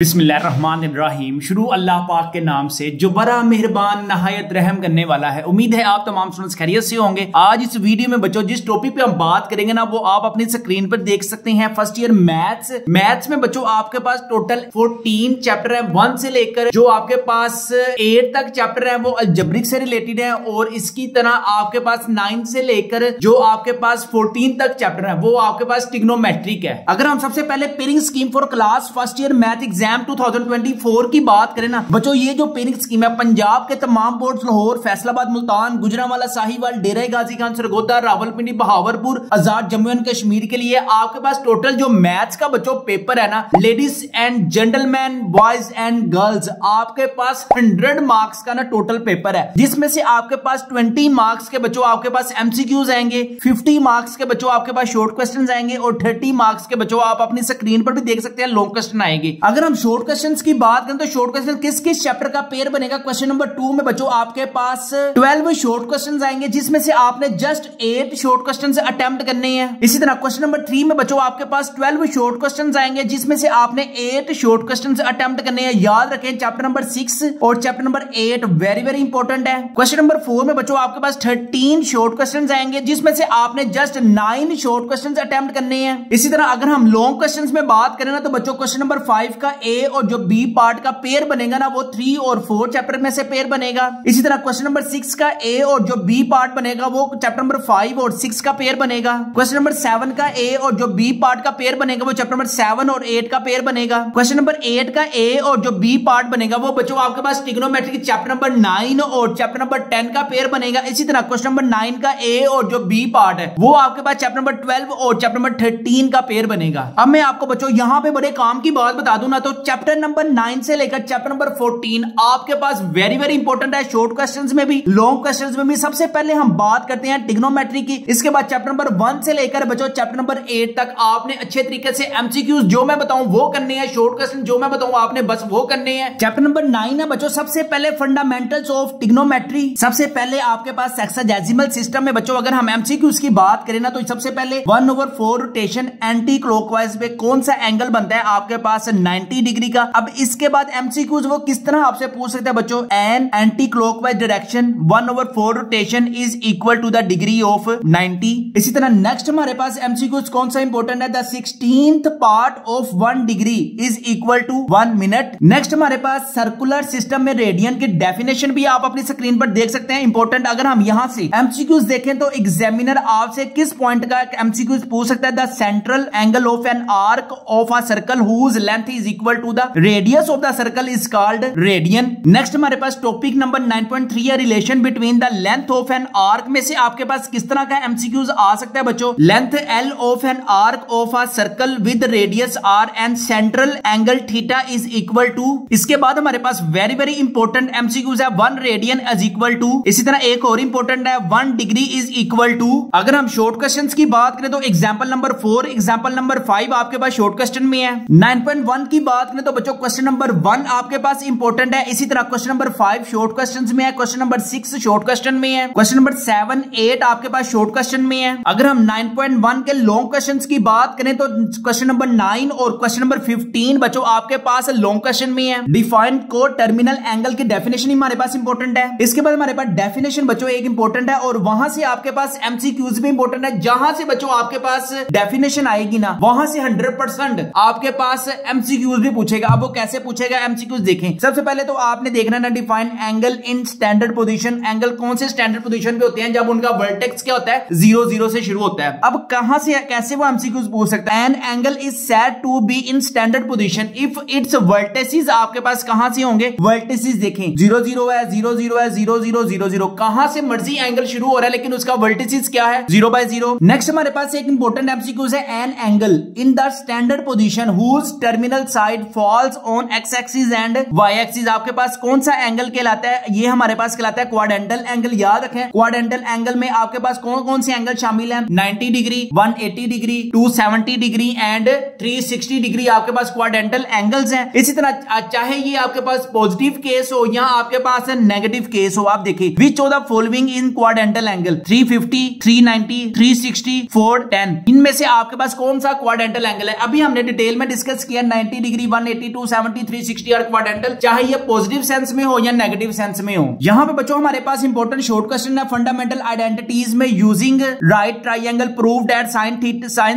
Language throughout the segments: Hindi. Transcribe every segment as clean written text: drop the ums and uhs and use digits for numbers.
बिस्मिल्लाहिर्रहमानिर्रहीम। शुरू अल्लाह पाक के नाम से जो बड़ा मेहरबान नहायत रहम करने वाला है। उम्मीद है आप तमाम स्टूडेंट्स खैरियत से होंगे। आज इस वीडियो में बच्चों जिस टॉपिक पे हम बात करेंगे ना वो आप अपनी स्क्रीन पर देख सकते हैं। फर्स्ट ईयर मैथ्स में बच्चों आपके पास टोटल 14 चैप्टर है। 1 से लेकर जो आपके पास 8 तक चैप्टर है वो अलजेब्रिक से रिलेटेड है, और इसकी तरह आपके पास 9 से लेकर जो आपके पास 14 तक चैप्टर है वो आपके पास ट्रिग्नोमेट्रिक है। अगर हम सबसे पहले pairing scheme for class first year math exam 2024 की बात करें ना बच्चों, ये जो पेयरिंग स्कीम है पंजाब के तमाम boards Lahore, Faisalabad, Multan, Gujranwala, Sahiwal, Dera Ghazi Khan, Sargodha, Rawalpindi, Bahawalpur, Azad Jammu and Kashmir के लिए आपके पास टोटल जो मैथ्स का बच्चों पेपर है ना, ladies and gentleman, boys and girls, आपके पास 100 मार्क्स का ना टोटल पेपर है, जिसमें से आपके पास 20 मार्क्स के बच्चों आपके पास एमसीक्यूज आएंगे, 50 मार्क्स के बच्चों आपके पास शॉर्ट क्वेश्चन आएंगे, और 30 मार्क्स के बच्चों आप अपनी स्क्रीन पर भी देख सकते हैं लॉन्ग क्वेश्चन आएंगे। अगर हम शॉर्ट क्वेश्चंस की बात करें तो शॉर्ट क्वेश्चन किस किस चैप्टर का पेयर बनेगा। क्वेश्चन नंबर 2 में बच्चों आपके पास 12 शॉर्ट क्वेश्चंस आएंगे, जिसमें से आपने जस्ट 8 शॉर्ट क्वेश्चंस अटेम्प्ट करने हैं। इसी तरह क्वेश्चन नंबर 3 में बच्चों आपके पास 12 शॉर्ट क्वेश्चंस आएंगे, जिसमें से आपने 8 शॉर्ट क्वेश्चंस अटेम्प्ट करने हैं। याद रखें चैप्टर नंबर 6 और chapter number 8 very very important है। क्वेश्चन नंबर 4 में बच्चों आपके पास 13 शॉर्ट क्वेश्चंस आएंगे, जिसमें से आपने जस्ट 9 शॉर्ट क्वेश्चंस अटेम्प्ट करने हैं। इसी तरह अगर हम लॉन्ग क्वेश्चंस में बात करें ना तो बच्चों क्वेश्चन नंबर 5 का ए और जो बी पार्ट का पेयर बनेगा ना वो 3 और 4 चैप्टर में से पेयर बनेगा। इसी तरह क्वेश्चन नंबर 6 का ए और जो बी पार्ट बनेगा वो चैप्टर नंबर 5 और 6 का पेयर बनेगा। क्वेश्चन नंबर 7 का ए और जो बी पार्ट का पेयर बनेगा वो चैप्टर नंबर 7 और 8 का पेयर बनेगा। क्वेश्चन नंबर 8 का ए और जो बी पार्ट बनेगा वो बच्चों आपके पास ट्रिग्नोमेट्री चैप्टर नंबर 9 और चैप्टर नंबर 10 का पेयर बनेगा। इसी तरह क्वेश्चन नंबर 9 का ए और जो बी पार्ट है वो आपके पास चैप्टर नंबर 12 और चैप्टर नंबर 13 का पेयर बनेगा। अब मैं आपको बच्चों यहां पे बड़े काम की बात बता दूं ना, तो चैप्टर नंबर 9 से लेकर चैप्टर नंबर 14 आपके पास वेरी वेरी इंपॉर्टेंट है। शॉर्ट क्वेश्चंस में भी लॉन्ग क्वेश्चंस में भी। सबसे पहले हम बात करते हैं ट्रिग्नोमेट्री की। इसके बाद चैप्टर नंबर 1 से लेकर बच्चों चैप्टर नंबर 8 तक आपने अच्छे तरीके से एमसीक्यूज जो मैं बताऊं वो करने हैं, शॉर्ट क्वेश्चन जो मैं बताऊं आपने बस वो करने हैं। चैप्टर नंबर 9 है बच्चों सबसे पहले फंडामेंटल्स ऑफ ट्रिग्नोमेट्री। सबसे पहले आपके पास हेक्साडेसिमल सिस्टम में बच्चों अगर हम एमसीक्यूज की बात करें ना तो सबसे पहले 1/4 रोटेशन एंटी क्लॉकवाइज पे कौन सा एंगल बनता है आपके पास 90 डिग्री का। अब इसके बाद एमसीक्यूज वो किस तरह आपसे पूछ सकते हैं बच्चों, an anticlockwise direction 1/4 rotation is equal to the degree of 90। इसी तरह नेक्स्ट हमारे पास एमसीक्यूज कौन सा इंपॉर्टेंट है, the 16th part of 1 degree is equal to 1 minute. Next हमारे पास सर्कुलर सिस्टम में रेडियन की डेफिनेशन भी आप अपनी स्क्रीन पर देख सकते हैं इंपॉर्टेंट। अगर हम यहां से एमसीक्यूज देखें तो एग्जामिनर आपसे किस पॉइंट का एमसीक्यूज पूछ सकता है, the central angle of an arc of a circle whose length is equal to the radius of the circle is called radian. Next हमारे पास टॉपिक नंबर 9.3 है relation between the length of an arc में से आपके पास किस तरह का एमसीक्यूज आ सकता है बच्चों, length L of an arc of a circle with radius R and central angle theta is equal to. इसके बाद हमारे पास वेरी वेरी इंपॉर्टेंट एमसीक्यूज है 1 रेडियन इज इक्वल टू। इसी तरह एक और इंपॉर्टेंट है 1 डिग्री इज इक्वल टू। अगर हम शॉर्ट क्वेश्चंस की बात करें तो एग्जांपल नंबर 4 एग्जांपल नंबर 5 आपके पास शॉर्ट क्वेश्चन में है। 9.1 की बात करें तो बच्चों क्वेश्चन नंबर 1 आपके पास इंपॉर्टेंट है। इसी तरह क्वेश्चन नंबर 5 शॉर्ट क्वेश्चंस में है, क्वेश्चन नंबर 6 शॉर्ट क्वेश्चन में है, क्वेश्चन नंबर 7 8 आपके पास शॉर्ट क्वेश्चन में है। अगर हम 9.1 के लॉन्ग क्वेश्चंस की बात करें तो क्वेश्चन नंबर 9 और क्वेश्चन नंबर 15 बच्चों आपके पास लॉन्ग क्वेश्चन में है। डिफाइंड को टर्मिनल एंगल की डेफिनेशन हमारे पास इंपॉर्टेंट है। इसके बाद हमारे पास डेफिनेशन बच्चों एक इंपॉर्टेंट है, और वहां से आपके पास एमसीक्यूज भी इंपॉर्टेंट है। जहां से बच्चों आपके पास डेफिनेशन आएगी ना वहां से 100% आपके पास एमसीक्यूज भी पूछेगा। अब वो कैसे पूछेगा एमसीक्यूज देखें। सबसे पहले तो आपने देखना ना define angle in standard position. Angle कौन से स्टैंडर्ड पोजीशन पे होते हैं, जब उनका वर्टेक्स क्या होता है 0 0 से शुरू होता है। अब कहां से कैसे वो एमसीक्यूज पूछ सकता है, an angle is said to be in standard position if its vertices आपके पास कहां से होंगे, वर्टेसिस देखें 0 0 है 0 0 है 0 0 0 0 कहां से मर्जी एंगल शुरू हो रहा है लेकिन उसका वर्टेसिस क्या है 0/0। नेक्स्ट हमारे पास एक इंपॉर्टेंट एमसीक्यूज है an angle in the standard position whose terminal side falls on X axis and Y axis. आपके पास कौन सा एंगल कहलाता है, ये हमारे पास कहलाता है क्वाड्रेंटल एंगल। याद रखें क्वाड्रेंटल एंगल में आपके पास कौन कौन से एंगल शामिल हैं, 90 degree 180 degree 270 degree and 360 degree आपके पास क्वाड्रेंटल एंगल्स हैं। इसी तरह चाहे ये आपके पास पॉजिटिव केस हो या आपके पास नेगेटिव केस हो, आप देखिए which of the following in quadrantal angle 350 390 360 410 इनमें से आपके पास कौन सा क्वाड्रेंटल एंगल है। अभी हमने डिटेल में डिस्कस किया 90 डिग्री 180, 270, 360 और क्वाड्रेंटल, चाहे ये पॉजिटिव सेंस में हो या नेगेटिव सेंस में हो। यहाँ पे बच्चों हमारे पास इंपॉर्टेंट शॉर्ट क्वेश्चन है फंडामेंटल आइडेंटिटीज में using right triangle prove that sin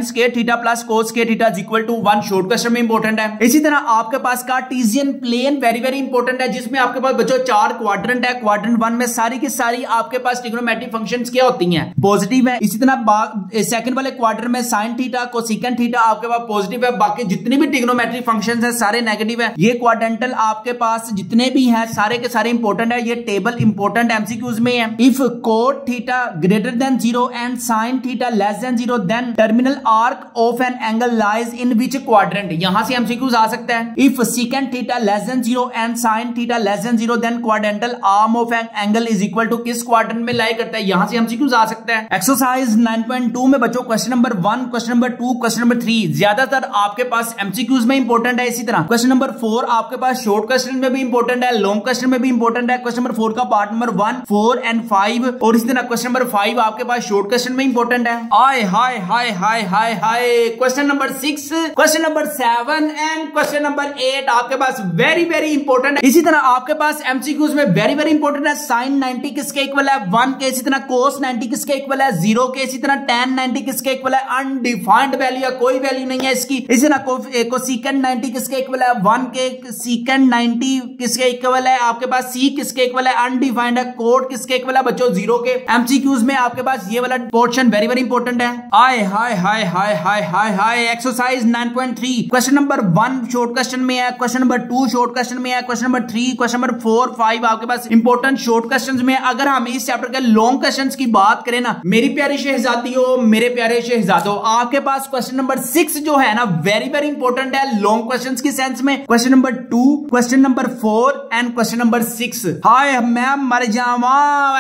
square theta plus cos square theta is equal to 1 short question में इंपॉर्टेंट है। इसी तरह आपके पास Cartesian plane very very important है, जिसमें आपके पास बच्चों 4 क्वाड्रेंट है। क्वाड्रेंट 1 में सारी की सारी आपके पास ट्रिग्नोमेट्रिक फंक्शंस क्या होती हैं, पॉजिटिव है। इसी तरह सेकंड वाले क्वाड्रेंट में sin थीटा कोसेकेंट थीटा आपके पास पॉजिटिव है, बाकी जितने भी ट्रिग्नोमेट्रिक फंक्शंस हैं सारे नेगेटिव है। ये क्वाड्रेंटल आपके पास जितने भी हैं सारे के सारे इंपॉर्टेंट है। ये टेबल इंपॉर्टेंट एमसीक्यूज में है। If cot theta greater than 0 and sin theta less than 0 then terminal arc of an angle lies in which quadrant, यहां से एमसीक्यूज आ सकता है। If secant theta less than 0 and sin theta less than 0 then quadrantal arm of an angle is equal to किस क्वाड्रेंट में लाई करता है, यहां से एमसीक्यूज आ सकता है। एक्सरसाइज 9.2 में बच्चों question number 1, question number 2, question number 3 ज्यादातर आपके पास एमसीक्यूज में इंपॉर्टेंट है। इसी तरह क्वेश्चन नंबर 4 आपके पास शॉर्ट क्वेश्चन में भी इंपॉर्टेंट है, लॉन्ग क्वेश्चन में भी इंपॉर्टेंट है। क्वेश्चन नंबर 4 का पार्ट नंबर 1, 4 एंड 5 और इसी तरह क्वेश्चन नंबर 5 आपके पास शॉर्ट क्वेश्चन में इंपॉर्टेंट है। हाय हाय हाय हाय हाय हाय question number 6, question number 7 and question number 8 आपके पास वेरी वेरी इंपॉर्टेंट है। इसी तरह आपके पास एमसीक्यूज में वेरी वेरी इंपॉर्टेंट है। sin 90 किसके इक्वल है 1 के, इसी तरह cos 90 किसके इक्वल है 0 के, इसी तरह tan 90 किसके इक्वल है अनडिफाइंड वैल्यू है, कोई वैल्यू नहीं है इसकी। इसी तरह कोसेकेंट 90 किसके इक्वल है 1 के, सेकेंड 90 किसके इक्वल है आपके पास c किसके इक्वल है अनडिफाइंड है, कोट किसके इक्वल है बच्चों 0 के। एमसीक्यूज में आपके पास ये वाला पोर्शन वेरी वेरी इंपॉर्टेंट है। हाय हाय हाय हाय हाय हाय हाय exercise 9.3 question number 1 short question में है, क्वेश्चन नंबर 2 शॉर्ट क्वेश्चन में है, क्वेश्चन नंबर 3, क्वेश्चन नंबर 4, 5 आपके पास इंपॉर्टेंट शॉर्ट क्वेश्चंस में। अगर हम इस चैप्टर के लॉन्ग क्वेश्चंस की बात करें ना मेरी प्यारी शहजादियों मेरे प्यारे शहजादों, आपके पास क्वेश्चन नंबर 6 जो है ना वेरी वेरी इंपॉर्टेंट है लॉन्ग क्वेश्चंस की सेंस में। Question number 2, question number 4 and question number 6। Hi ma'am मर जावा।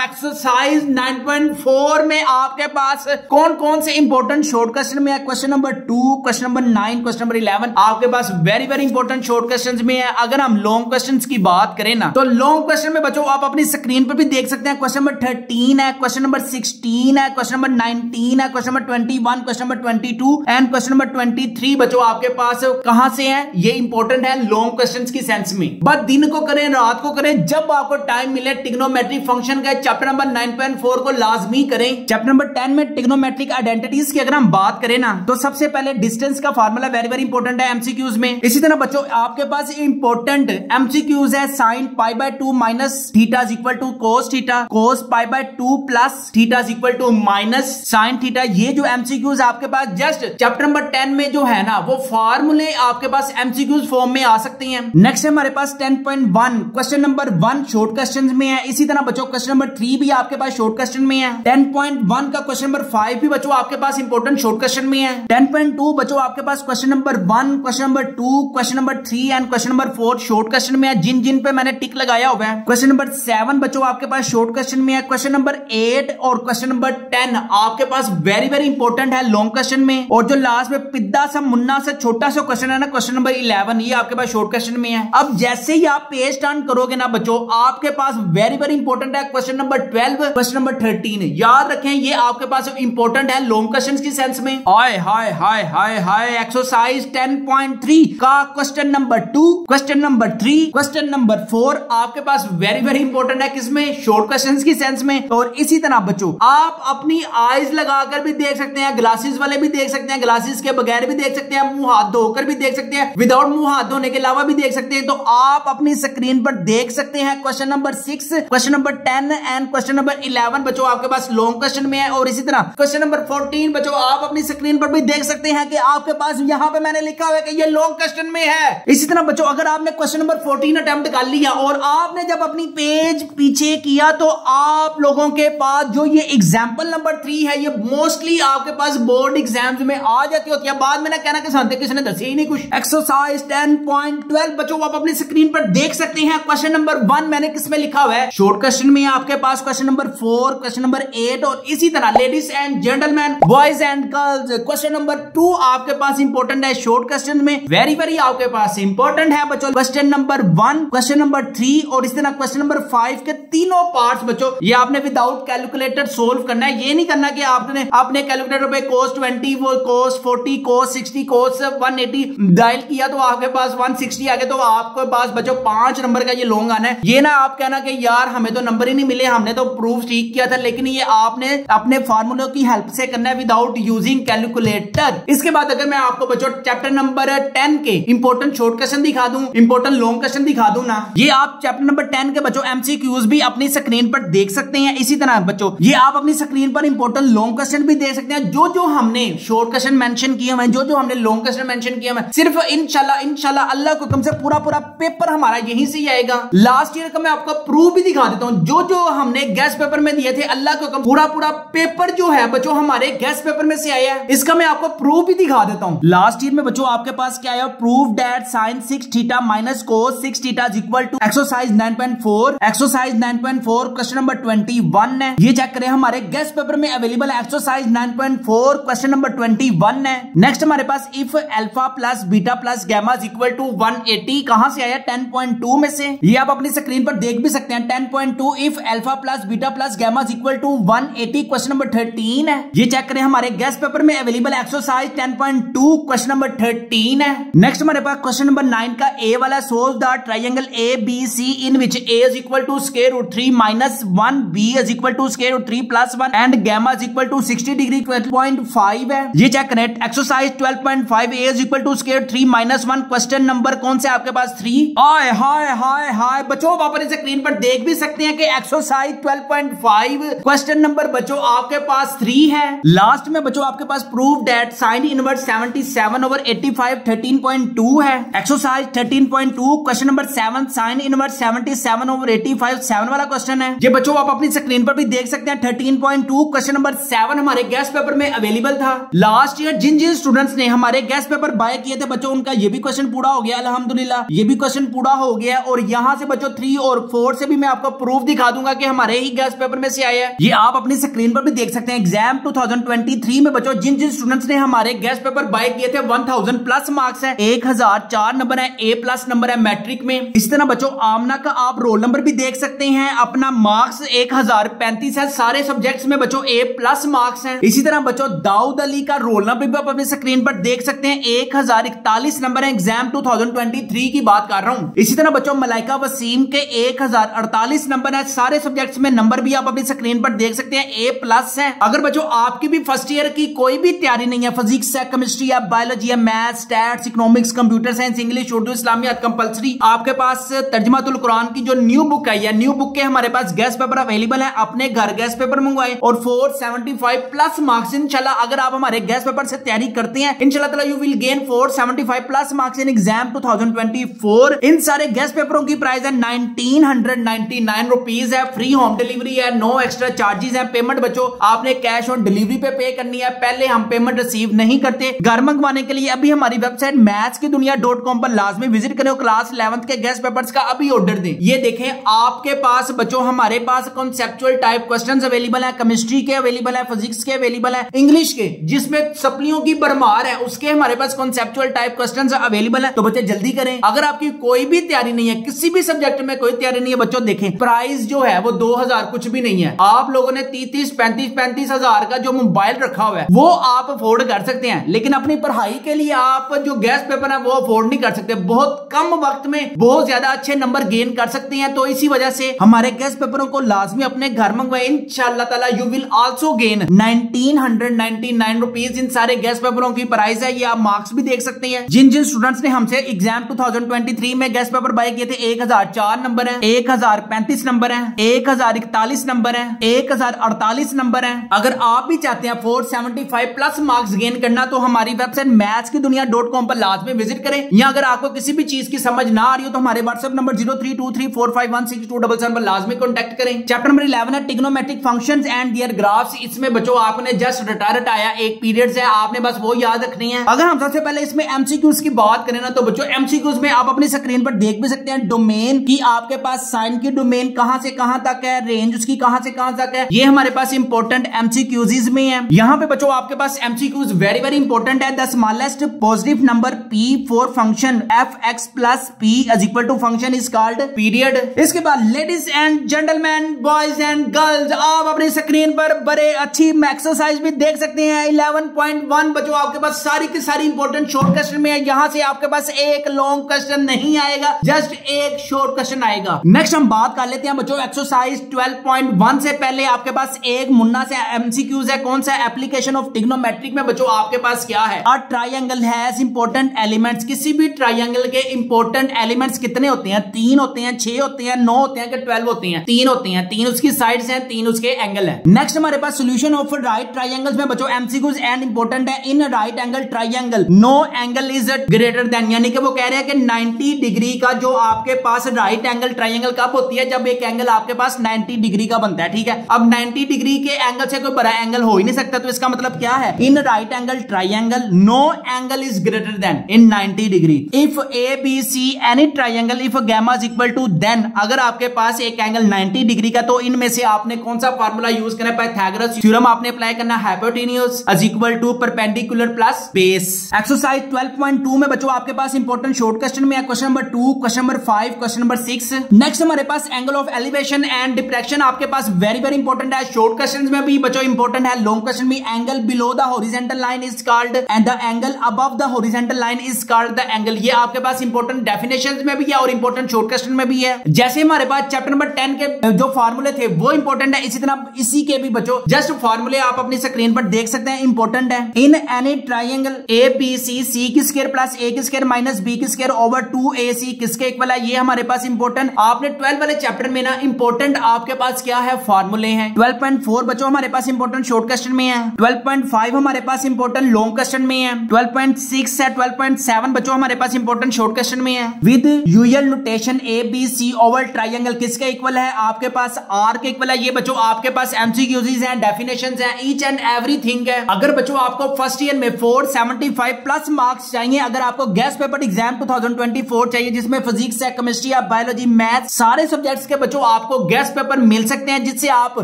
एक्सरसाइज 9.4 में आपके पास कौन कौन से इंपॉर्टेंट शॉर्ट क्वेश्चन में है, question number 2, question number 9, question number 11 आपके पास very very important short questions में है। अगर हम लॉन्ग क्वेश्चंस की बात करें ना तो लॉन्ग क्वेश्चन में बच्चों आप अपनी स्क्रीन पर भी देख सकते हैं। क्वेश्चन नंबर 13 है, क्वेश्चन नंबर 16 है, क्वेश्चन नंबर 19 है, question number 21, question number 22 and question number 23 बच्चों आपके पास कहां से है, ये इंपॉर्टेंट है लॉन्ग क्वेश्चंस की सेंस में। बस दिन को करें रात को करें जब आपको टाइम मिले ट्रिग्नोमेट्रिक फंक्शन का चैप्टर नंबर 9.4 को लाजमी करें। चैप्टर नंबर 10 में ट्रिग्नोमेट्रिक आइडेंटिटीज की अगर हम बात करें ना तो सबसे पहले डिस्टेंस का फार्मूला वेरी वेरी इंपॉर्टेंट है एमसीक्यूज में। इसी तरह बच्चों आपके पास इंपॉर्टेंट एमसीक्यूज है sin π/2 minus theta is equal to cos theta, cos π/2 plus theta is equal to minus sin theta. ये जो एमसीक्यूज आपके पास जस्ट चैप्टर नंबर 10 में जो है ना वो फार्मूले आपके पास एमसीक्यूज फॉर्म में आ सकते हैं। नेक्स्ट हमारे पास 10.1 क्वेश्चन नंबर 1 शॉर्ट क्वेश्चन में है। इसी तरह बच्चों क्वेश्चन नंबर 3 भी आपके पास शॉर्ट क्वेश्चन में है। 10.1 का क्वेश्चन नंबर 5 भी बच्चों आपके पास इंपॉर्टेंट शॉर्ट क्वेश्चन में है। 10.2 बच्चों आपके पास question number 1, question number 2, question number 3 and question number 4 short question में है, जिन जिन पे मैंने टिक लगाया हुआ है। क्वेश्चन नंबर 7 बच्चों आपके पास शॉर्ट क्वेश्चन में है। क्वेश्चन नंबर 8 और क्वेश्चन नंबर 10 आपके पास वेरी वेरी इंपॉर्टेंट है लॉन्ग क्वेश्चन में। और जो लास्ट में पिद्दा सा मुन्ना सा छोटा सा क्वेश्चन है ना क्वेश्चन नंबर 11 ये आपके पास शॉर्ट क्वेश्चन में है। अब जैसे ही आप पेज टर्न करोगे ना बच्चों आपके पास वेरी वेरी इंपॉर्टेंट है क्वेश्चन नंबर 12, क्वेश्चन नंबर 13 याद रखें ये आपके पास इंपॉर्टेंट है लॉन्ग क्वेश्चन की सेंस में। हाय हाय हाय हाय हाय एक्सरसाइज 10.3 का question number 2, question number 3, question number 4 आपके पास वेरी वेरी इंपॉर्टेंट है किसमें शॉर्ट क्वेश्चंस की सेंस में। और इसी तरह बच्चों आप अपनी आईज लगाकर भी देख सकते हैं, ग्लासेस वाले भी देख सकते हैं, ग्लासेस के बगैर भी देख सकते हैं, मुंह हाथ धोकर भी देख सकते हैं, विदाउट मुंह हाथ धोने के अलावा भी देख सकते हैं। तो आप अपनी स्क्रीन पर देख सकते हैं question number 6, question number 10 and question number 11 बच्चों आपके पास लॉन्ग क्वेश्चन में है। और इसी तरह क्वेश्चन नंबर 14 बच्चों आप अपनी स्क्रीन पर भी देख सकते हैं कि आपके पास यहां पे मैंने लिखा हुआ है कि ये लॉन्ग क्वेश्चन में है। इसी तरह बच्चों अगर आपने क्वेश्चन नंबर 14 अटेम्प्ट कर लिया और आपने जब अपनी पेज पीछे किया तो आप लोगों के पास जो ये एग्जाम्पल नंबर 3 है ये मोस्टली आपके पास बोर्ड एग्जाम्स में आ जाती होती है। बाद में ना कहना कि साथ किसी ने दसे ही नहीं कुछ। एक्सरसाइज 10.12 बच्चों आप अपनी स्क्रीन पर देख सकते हैं क्वेश्चन नंबर 1 मैंने किसमें लिखा हुआ है शॉर्ट क्वेश्चन में आपके पास क्वेश्चन नंबर 4, क्वेश्चन नंबर 8 और इसी तरह ladies and gentleman boys and girls question number 2 आपके पास इंपॉर्टेंट है शॉर्ट क्वेश्चन में। वेरी वेरी आपके पास इंपॉर्टेंट है बच्चों क्वेश्चन नंबर 1, क्वेश्चन नंबर 3 और इसी तरह क्वेश्चन नंबर 5 के तीनों पार्ट्स बच्चों ये आपने विदाउट कैलकुलेटर सोल्व करना है। ये नहीं करना कि आपने अपने कैलकुलेटर पे cos 20 वो cos 40 cos 60 cos 180 डायल किया किया तो आपके पास 160 आ गया, तो आपके पास बच्चों 5 नंबर का ये लॉन्ग आना है। ये ना आप कहना कि यार हमें तो नंबर ही नहीं मिले, हमने तो प्रूफ ठीक किया था, लेकिन ये आपने अपने फार्मूले की हेल्प से करना है विदाउट यूजिंग कैलकुलेटर। इसके बाद अगर मैं आपको बच्चों चैप्टर नंबर 10 के इंपॉर्टेंट शॉर्ट क्वेश्चन दिखा दूं, इंपॉर्टेंट लॉन्ग क्वेश्चन दिखा दूं ना, ये आप चैप्टर नंबर 10 के बच्चों एमसीक्यूज भी अपनी स्क्रीन पर देख सकते हैं। इसी तरह बच्चों ये आप अपनी स्क्रीन पर इंपॉर्टेंट लॉन्ग क्वेश्चन भी देख सकते हैं। जो हमने शॉर्ट क्वेश्चन मेंशन किए हैं, जो हमने लॉन्ग क्वेश्चन मेंशन किए हैं, सिर्फ इंशाल्लाह अल्लाह को हुक्म से पूरा पेपर हमारा यहीं से ही आएगा। लास्ट ईयर का मैं आपको प्रूफ भी दिखा देता हूं, जो हमने गेस्ट पेपर में दिए थे, अल्लाह को हुक्म पूरा पेपर जो है बच्चों हमारे गेस्ट पेपर में से आया है। इसका मैं आपको प्रूफ भी दिखा देता हूं। लास्ट ईयर में बच्चों आपके पास क्या आया, proof that sin 6 theta minus cos 6 theta is equal to exercise 9.4। Exercise 9.4 question number 21 है। ये चेक करें, हमारे गेस्ट पेपर में अवेलेबल है एक्सरसाइज 9.4 क्वेश्चन नंबर 21 है। नेक्स्ट हमारे पास if alpha plus beta plus gamma is equal to 180 कहां से आया, 10.2 में से। ये आप अपनी स्क्रीन पर देख भी सकते हैं, 10.2 if alpha plus beta plus gamma is equal to 180 question number 13 है। ये चेक करें, हमारे गेस्ट पेपर में अवेलेबल एक्सरसाइज 10.2 क्वेश्चन नंबर 13 है। नेक्स्ट हमारे पास क्वेश्चन नंबर 9 का ए वाला, solve the triangle A B C in which A is equal to square root 3 minus 1, B is equal to square root 3 plus 1 and gamma is equal to 60 degree 12.5 है। ये चेक करें, exercise 12.5 A is equal to square 3 minus 1 question number कौन से आपके पास 3। हाय हाय हाय हाय बच्चों, आप अपनी स्क्रीन पर देख भी सकते हैं कि एक्सरसाइज 12.5 क्वेश्चन नंबर बच्चों आपके पास 3 है। लास्ट में बच्चों आपके पास proof that sine inverse 77 over 85 13.2 है। Exercise 13.2 question number 7 sine inverse 77 over 85 7 वाला क्वेश्चन है। ये बच्चों आप अपनी स्क्रीन पर भी देख सकते हैं, 13.2 क्वेश्चन नंबर 7 हमारे गेस्ट पेपर में अवेलेबल था। लास्ट ईयर जिन स्टूडेंट्स ने हमारे गेस्ट पेपर बाय किए थे बच्चों, उनका ये भी क्वेश्चन पूरा हो गया अल्हम्दुलिल्लाह, ये भी क्वेश्चन पूरा हो गया। और यहां से बच्चों 3 और 4 से भी मैं आपको प्रूफ दिखा दूंगा कि हमारे ही गेस्ट पेपर में से आया है। ये आप अपनी स्क्रीन पर भी देख सकते हैं। एग्जाम 2023 में बच्चों जिन स्टूडेंट्स ने हमारे गेस्ट पेपर बाय किए थे 1000 प्लस मार्क्स है, 1004 नंबर है, ए प्लस नंबर है मैट्रिक में। इस तरह बच्चों आमना का आप रोल नंबर भी देख सकते हैं, अपना मार्क्स 1035 है, सारे सब्जेक्ट्स में बच्चों ए प्लस मार्क्स है। इसी तरह बच्चों दाऊद अली का रोल नंबर भी आप अपनी स्क्रीन पर देख सकते हैं, 1041 नंबर है, एग्जाम 2023 की बात कर रहा हूं। इसी तरह बच्चों मलाइका वसीम के 1048 नंबर है, सारे सब्जेक्ट्स में नंबर भी आप अपनी स्क्रीन पर देख सकते हैं, ए प्लस है। अगर बच्चों आपकी भी फर्स्ट ईयर की कोई भी तैयारी नहीं है, फिजिक्स है, केमिस्ट्री है, बायोलॉजी है, maths, stats, economics, computer science, English, Urdu, इस्लामियात कंपलसरी, आपके पास तर्जुमातुल कुरान की जो न्यू बुक है या न्यू बुक के हमारे पास गेस्ट पेपर अवेलेबल है, अपने घर गेस्ट पेपर मंगवाए और 475 प्लस मार्क्स इंशाल्लाह अगर आप हमारे गेस्ट पेपर से तैयारी करते हैं इंशाल्लाह ताला you will gain 475 plus marks in exam 2024। इन सारे गेस्ट पेपरों की प्राइस है 1999 रुपीज है, फ्री होम डिलीवरी है, नो एक्स्ट्रा चार्जेस है। पेमेंट बच्चों आपने कैश ऑन डिलीवरी पे करनी है, पहले हम पेमेंट रिसीव नहीं करते। घर मंगवाने के लिए अभी हमारी वेबसाइट mathskidunia.com पर लाजमी विजिट करें, क्लास 11th के गेस्ट पेपर्स का अभी ऑर्डर दें। ये देखें आपके पास बच्चों हमारे पास कॉन्सेप्चुअल टाइप क्वेश्चंस अवेलेबल है, केमिस्ट्री के अवेलेबल है, फिजिक्स के अवेलेबल है, इंग्लिश के जिसमें सप्लियों की भरमार है उसके हमारे पास कॉन्सेप्चुअल टाइप क्वेश्चंस अवेलेबल है। तो बच्चे जल्दी करें, अगर आपकी कोई भी तैयारी नहीं है, किसी भी सब्जेक्ट में कोई तैयारी नहीं है बच्चों, देखें प्राइस जो है वो 2000 कुछ भी नहीं है। आप लोगों ने 35 हजार का जो मोबाइल रखा हुआ है वो आप अफोर्ड कर सकते हैं, लेकिन अपनी पढ़ाई के लिए आप जो गेस्ट पेपर है वो अफोर्ड नहीं कर सकते। बहुत कम वक्त में बहुत ज्यादा अच्छे नंबर गेन कर सकते हैं, तो इसी वजह से हमारे गेस्ट पेपरों को लाजमी अपने घर मंगवाए। इंशाअल्लाह ताला you will also gain 1999 rupees. इन सारे गेस्ट पेपरों की प्राइस है, ये आप मार्क्स भी देख सकते हैं। जिन स्टूडेंट्स ने हमसे एग्जाम 2023 में गेस्ट पेपर बाय किए थे 1004 नंबर है, 1035 नंबर है, 1041 नंबर है, 1048 नंबर है। अगर आप भी चाहते हैं 475 प्लस मार्क्स गेन करना तो हमारी वेबसाइट mathskidunia.com पर लाजमी विजिट करें। या अगर आपको किसी भी चीज की समझ ना आ रही हो तो हमारे व्हाट्सएप नंबर 032345162277 पर लाजमी कॉन्टैक्ट करें। चैप्टर नंबर 11 है trigonometric functions and their graphs. इसमें बच्चों आपने जस्ट रटाया एक पीरियड है, आपने बस वो याद रखनी है। अगर हम सबसे पहले इसमें एमसीक्यूज की बात करें ना तो बच्चों एमसीक्यूज में आप अपनी स्क्रीन पर देख भी सकते हैं डोमेन की, आपके पास साइन की डोमेन कहां से कहां तक है, रेंज उसकी कहां से कहां तक है, ये हमारे पास इंपॉर्टेंट एमसीक्यूज में है। यहां पे बच्चों आपके पास एमसीक्यूज वेरी इंपॉर्टेंट है। The smallest positive number p for function fx plus p is equal to function is called period. इसके बाद ladies and gentleman, boys and girls, आप अपनी स्क्रीन पर बड़े अच्छी एक्सरसाइज भी देख सकते हैं। 11.1 बच्चों आपके पास सारी की सारी इंपॉर्टेंट शॉर्ट क्वेश्चन में है। यहां से आपके पास एक लॉन्ग क्वेश्चन नहीं आएगा, जस्ट एक शॉर्ट क्वेश्चन आएगा। नेक्स्ट हम बात कर लेते हैं बच्चों एक्सरसाइज 12.1 से पहले आपके पास एक मुन्ना से एमसीक्यूज है। कौन सा? एप्लीकेशन ऑफ ट्रिग्नोमेट्रिक में बच्चों आपके पास क्या है? A triangle has important elements. किसी भी ट्रायंगल के इंपॉर्टेंट एलिमेंट्स कितने होते हैं? 3 होते हैं, 6 होते हैं, 9 होते हैं कि 12 होते हैं? 3 होते हैं। 3 उसकी साइड्स हैं, 3 उसके एंगल है। नेक्स्ट हमारे पास सॉल्यूशन ऑफ राइट ट्रायंगल्स में बच्चों एमसीक्यूज एंड इंपॉर्टेंट है। In right angle triangle no angle is greater than, यानी कि वो कह रहे हैं कि 90 डिग्री का जो आपके पास राइट एंगल ट्रायंगल कब होती है? जब एक एंगल आपके पास 90 डिग्री का बनता है। ठीक है, अब 90 डिग्री के एंगल से कोई बड़ा एंगल हो ही नहीं सकता, तो इसका मतलब क्या है? In right angle triangle no angle is greater than in 90 डिग्री। If A B C any triangle if gamma is equal to, then अगर आपके पास एक एंगल 90 डिग्री का, तो इनमें से आपने कौन सा फार्मूला यूज करना है? पाइथागोरस थ्योरम आपने अप्लाई करना है। Hypotenuse is equal to perpendicular plus base. Exercise 12.2 में बच्चों आपके पास इंपॉर्टेंट शॉर्ट क्वेश्चन में है question number 2, question number 5, question number 6। Next हमारे पास angle of elevation and deflection आपके पास वेरी वेरी इंपॉर्टेंट है। शॉर्ट क्वेश्चन में भी बच्चों इंपॉर्टेंट है, लॉन्ग क्वेश्चन में angle below the horizontal line is called and the angle above the horizontal line is called the angle. ये आपके पास इंपॉर्टेंट डेफिनेशंस में भी है और इंपॉर्टेंट शॉर्ट क्वेश्चन में भी है। जैसे हमारे पास चैप्टर नंबर 10 के जो फार्मूले थे वो इंपॉर्टेंट है, इसी तरह इसी के भी बच्चों जस्ट फार्मूले आप अपनी स्क्रीन पर देख सकते हैं, इंपॉर्टेंट है। In any triangle A B C, c की स्क्वायर प्लस ए की स्क्वायर माइनस बी की स्क्वायर ओवर 2ac किसके इक्वल है? ये हमारे पास इंपॉर्टेंट आपने 12 वाले चैप्टर में ना इंपॉर्टेंट आपके पास क्या है? फार्मूले हैं। 12.4 बच्चों हमारे पास इंपॉर्टेंट शॉर्ट क्वेश्चन में है। 12.5 हमारे पास इंपॉर्टेंट लॉन्ग क्वेश्चन में है। 12.6 है। 12.7 बच्चों हमारे पास इंपॉर्टेंट शॉर्ट क्वेश्चन में है। With usual notation A B C over triangle किसके इक्वल है? आपके पास आर के इक्वल है। ये बच्चों आपके पास एमसीक्यूज हैं, डेफिनेशंस हैं, ईच एंड एवरीथिंग है। अगर बच्चों आपको फर्स्ट ईयर में 475 प्लस मार्क्स चाहिए, अगर आपको गेस्ट पेपर एग्जाम 2024 चाहिए जिसमें फिजिक्स है, केमिस्ट्री है, बायोलॉजी, मैथ सारे सब्जेक्ट्स के बच्चों आपको गेस्ट पेपर मिल सकते हैं जिससे आप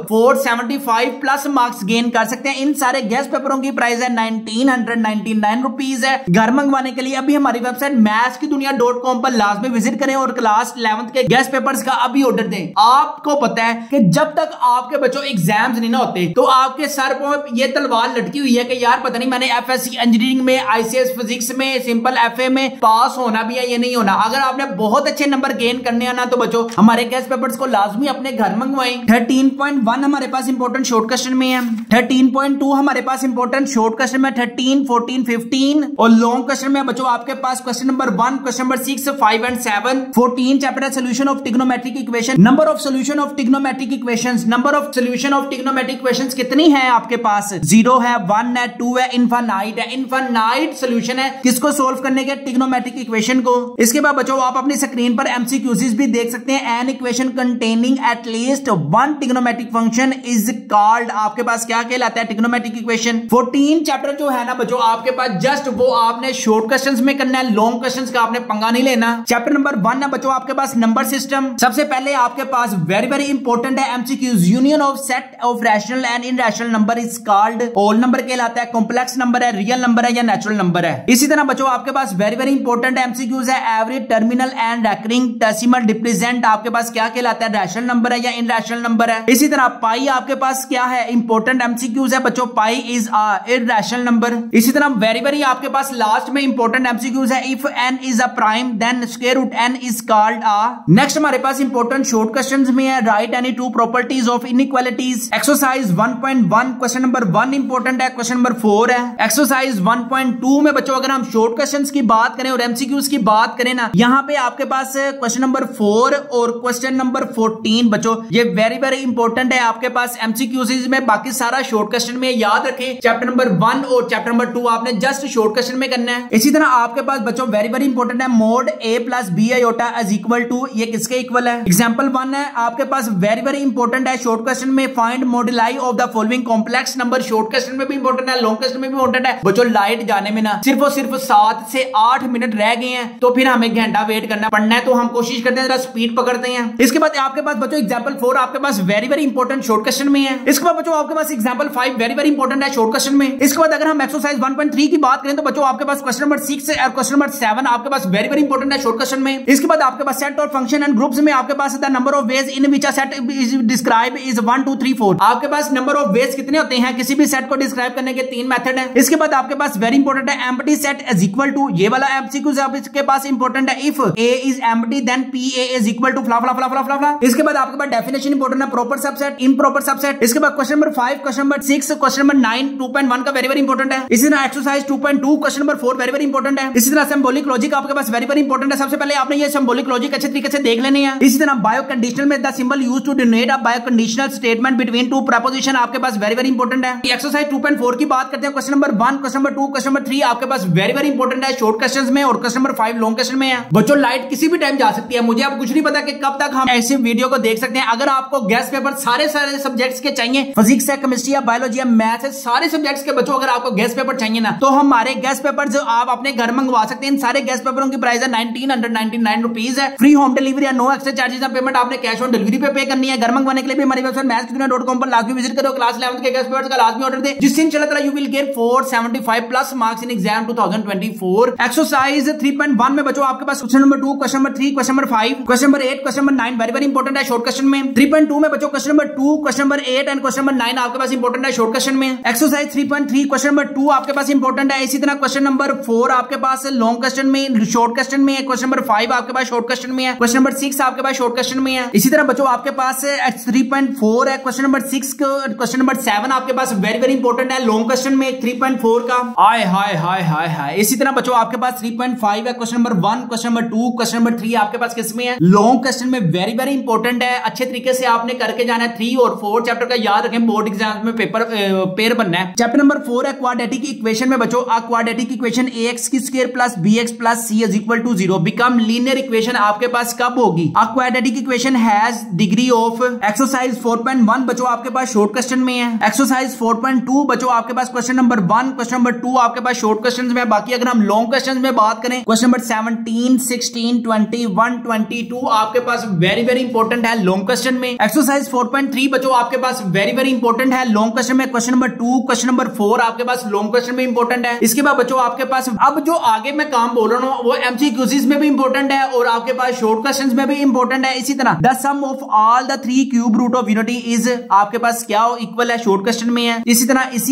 475 प्लस मार्क्स गेन कर सकते हैं। इन सारे गेस्ट पेपरों की प्राइस है 1999 रुपीज है। घर मंगवाने के लिए अभी हमारी वेबसाइट mathskidunia.com पर लाजमी विजिट करें और क्लास 11th के गेस्ट पेपर्स का अभी ऑर्डर दें। आपको पता है कि जब तक आपके बच्चों एग्जाम्स नहीं ना होते तो आपके सर पर ये तलवार लटकी हुई है कि यार पता नहीं मैंने एफएससी इंजीनियरिंग में, आईसीएस फिजिक्स में, सिंपल एफए में पास होना भी है ये नहीं होना। अगर आपने बहुत अच्छे नंबर गेन करने आना तो बच्चों हमारे गेस्ट पेपर्स को लाजमी अपने घर मंगवाएं। 13.1 हमारे पास इंपॉर्टेंट शॉर्ट क्वेश्चन में है। 13.2 हमारे पास इंपॉर्टेंट शॉर्ट क्वेश्चन में 13, 14, 15 और लॉन्ग क्वेश्चन में बच्चों आपके पास question number 1, question number 6, 5 and 7। 14 chapter solution of trigonometric equation. Number of solution of trigonometric equations, number of solution of trigonometric equations कितनी है आपके पास? 0 है, 1 है, 2 है, इनफाइनाइट है। इनफाइनाइट सोल्यूशन है किसको सोल्व करने के? ट्रिग्नोमेट्रिक इक्वेशन को। इसके बाद बच्चों आप अपनी स्क्रीन पर एमसीक्यूज भी देख सकते हैं। An equation containing at least one trigonometric function is called, आपके पास क्या कहलाता है? Trigonometric equation. 14 चैप्टर जो है ना बच्चों आपके पास जस्ट वो आपने शॉर्ट क्वेश्चंस में करना है, लॉन्ग क्वेश्चंस का आपने पंगा नहीं लेना। चैप्टर नंबर 1 है बच्चों आपके पास नंबर सिस्टम। सबसे पहले आपके पास वेरी वेरी इंपॉर्टेंट है MCQs. Union of set of rational and irrational number is called, whole number कहलाता है, कॉम्प्लेक्स नंबर है, रियल नंबर है या नेचुरल नंबर है। इसी तरह बच्चों आपके पास वेरी वेरी इंपॉर्टेंट एमसीक्यूज है every terminal and recurring decimal represent, आपके पास क्या कहलाता है? रैशनल नंबर है या इनरैशनल नंबर है। इसी तरह पाई आपके पास क्या है? इंपॉर्टेंट एमसीक्यूज है बच्चों, पाई इज इरैशनल नंबर। इसी तरह वेरी वेरी आपके पास लास्ट में इंपॉर्टेंट एमसीक्यूज है if n is a prime then square root n is called a. Next हमारे पास इंपॉर्टेंट शॉर्ट क्वेश्चंस में है write any two properties of inequalities. Exercise 1.1 question number 1 important है, क्वेश्चन नंबर 4 है। एक्सरसाइज 1.2 में बच्चों अगर हम शॉर्ट क्वेश्चंस की बात करें और एमसीक्यूज की बात करें ना, यहाँ पे आपके पास क्वेश्चन नंबर 4 और क्वेश्चन नंबर 14 बच्चों ये वेरी वेरी इंपॉर्टेंट है आपके पास एमसीक्यूज में। बाकी सारा शॉर्ट क्वेश्चन में याद रखें, चैप्टर नंबर 1 और चैप्टर नंबर 2 आपने जस्ट शॉर्ट क्वेश्चन में करना है। इसी तरह आपके पास बच्चों वेरी वेरी इंपॉर्टेंट है mod a plus b iota is equal to, ये किसके इक्वल है? एग्जांपल 1 है आपके पास वेरी वेरी इंपॉर्टेंट है शॉर्ट क्वेश्चन में find moduli of the following complex number. Short question में भी इंपॉर्टेंट है, लॉन्ग क्वेश्चन में भी इंपॉर्टेंट है बच्चों। लाइट जाने में ना सिर्फ और सिर्फ 7 से 8 मिनट रह गए हैं तो फिर हमें घंटा वेट करना पड़ना है, तो हम कोशिश करते हैं जरा स्पीड पकड़ते हैं। इसके बाद आपके पास बच्चों एग्जांपल 4 आपके पास very very important short question में है। इसके बाद बच्चों आपके पास एग्जांपल 5 वेरी वेरी इंपॉर्टेंट है शॉर्ट क्वेश्चन में। इसके बाद अगर हम एक्सरसाइज 1.3 की बात करें तो बच्चों आपके पास क्वेश्चन नंबर 6 और क्वेश्चन नंबर 7 आपके पास वेरी वेरी इंपॉर्टेंट है शॉर्ट क्वेश्चन में। इसके बाद आपके पास सेट और फंक्शन एंड ग्रुप्स में आपके पास the number of ways in which a set is describe is 1 2 3 4। आपके पास नंबर ऑफ वेज कितने होते हैं? किसी भी सेट को डिस्क्राइब करने के 3 मेथड है। इसके बाद आपके पास वेरी इंपॉर्टेंट है empty set is equal to, ये वाला एमसीक्यू आपके पास इंपॉर्टेंट है, if A is empty then P A is equal to फ्ला फ्ला फ्ला फ्ला फ्ला फ्ला। इसके बाद आपके पास डेफिनेशन इंपॉर्टेंट है, प्रॉपर सबसेट, इम्प्रॉपर सबसेट। इसके बाद question number 5, question number 6, question number 9 2.1 का वेरी वेरी इंपॉर्टेंट है। इसी तरह exercise 2.2 question number 4 very very important है। इसी तरह सिंबॉलिक लॉजिक आपके पास वेरी वेरी इंपॉर्टेंट है। सबसे पहले आपने ये सिंबॉलिक लॉजिक अच्छे तरीके से देख लेने हैं। इसी तरह बायो कंडीशनल में the symbol used to denote a biconditional statement between two proposition आपके पास वेरी वेरी इंपॉर्टेंट है। एक्सरसाइज 2.4 की बात करते हैं, question number 1, question number 2, question number 3 आपके पास वेरी वेरी इंपॉर्टेंट है शॉर्ट क्वेश्चंस में, और क्वेश्चन नंबर 5 लॉन्ग क्वेश्चन में है। बच्चों लाइट किसी भी टाइम जा सकती है, मुझे अब कुछ नहीं पता कि कब तक हम ऐसे वीडियो को देख सकते हैं। अगर आपको गेस्ट पेपर सारे सब्जेक्ट्स के चाहिए, फिजिक्स है, केमिस्ट्री है, बायोलॉजी है, मैथ्स है, सारे सब्जेक्ट्स के बच्चों अगर आपको गेस्ट पेपर चाहिए ना, तो हमारे गेस्ट पेपर जो आप अपने घर मंगवा सकते हैं। इन सारे गेस्ट पेपरों की प्राइस है 1999 रुपीज है। फ्री होम डिलीवरी है, नो एक्स्ट्रा चार्जेस है, पेमेंट आपने कैश ऑन डिलीवरी पे करनी है। घर मंगवाने के लिए भी हमारी वेबसाइट mathskidunia.com पर लास्ट में विजिट करो, क्लास 11th के गेस्ट पेपर का लास्ट में ऑर्डर दे, जिससे इंशाल्लाह you will get 475 plus marks in exam 2024। Exercise 3.1 में बच्चों आपके पास question number 2, question number 3, question number 5, question number 8, question number 9 very very important है शॉर्ट क्वेश्चन में। 3.2 में बच्चों question number 2, question number 8 and question number 9 आपके पास इंपॉर्टेंट है शॉर्ट क्वेश्चन में। एक्सरसाइज 3.3 क्वेश्चन नंबर 2 आपके पास इंपॉर्टेंट है। इसी तरह क्वेश्चन नंबर 4 आपके पास लॉन्ग क्वेश्चन में, शॉर्ट क्वेश्चन में है। क्वेश्चन नंबर 5 आपके पास शॉर्ट क्वेश्चन में है। क्वेश्चन नंबर 6 आपके पास शॉर्ट क्वेश्चन में है। इसी तरह बच्चों आपके पास 3.4 है, क्वेश्चन नंबर 6, क्वेश्चन नंबर 7 आपके पास वेरी वेरी इंपॉर्टेंट है लॉन्ग क्वेश्चन में 3.4 का। हाय हाय हाय हाय हाय। इसी तरह बच्चों आपके पास 3.5 है, question number 1, question number 2, question number 3 आपके पास किसमें है, लॉन्ग क्वेश्चन में वेरी वेरी इंपॉर्टेंट है। अच्छे तरीके से आपने करके जाना है। 3 और 4 चैप्टर का याद रखें, बोर्ड एग्जाम में पेपर बनना है। चैप्टर नंबर 4 है क्वाड्रेटिक इक्वेशन में बच्चों क्वाड्रेटिक इक्वेशन ax की square plus bx plus c is equal to 0 become linear equation आपके पास कब होगी। A quadratic equation has degree of. Exercise 4.1 बच्चों आपके पास शॉर्ट क्वेश्चन में है। एक्सरसाइज 4.2 बच्चों आपके पास क्वेश्चन नंबर 1, क्वेश्चन नंबर 2 आपके पास शॉर्ट क्वेश्चन में। बाकी अगर हम लॉन्ग क्वेश्चन में बात करें, क्वेश्चन नंबर 17, 16, 21, 22 आपके पास वेरी वेरी इंपॉर्टेंट है लॉन्ग क्वेश्चन में। एक्सरसाइज 4.3 बच्चों आपके पास वेरी वेरी इंपॉर्टेंट है लॉन्ग क्वेश्चन में। क्वेश्चन नंबर 2, क्वेश्चन नंबर 4 आपके पास लॉन्ग क्वेश्चन में इंपॉर्टेंट है। इसके बाद बच्चों आपके पास अब जो आगे मैं काम बोल रहा हूं वो एमसीक्यूज में भी इंपॉर्टेंट है और आपके पास शॉर्ट क्वेश्चंस में भी इंपॉर्टेंट है। इसी तरह the sum of all the 3 cube root of unity is आपके पास क्या इक्वल है, शॉर्ट क्वेश्चन में है। इसी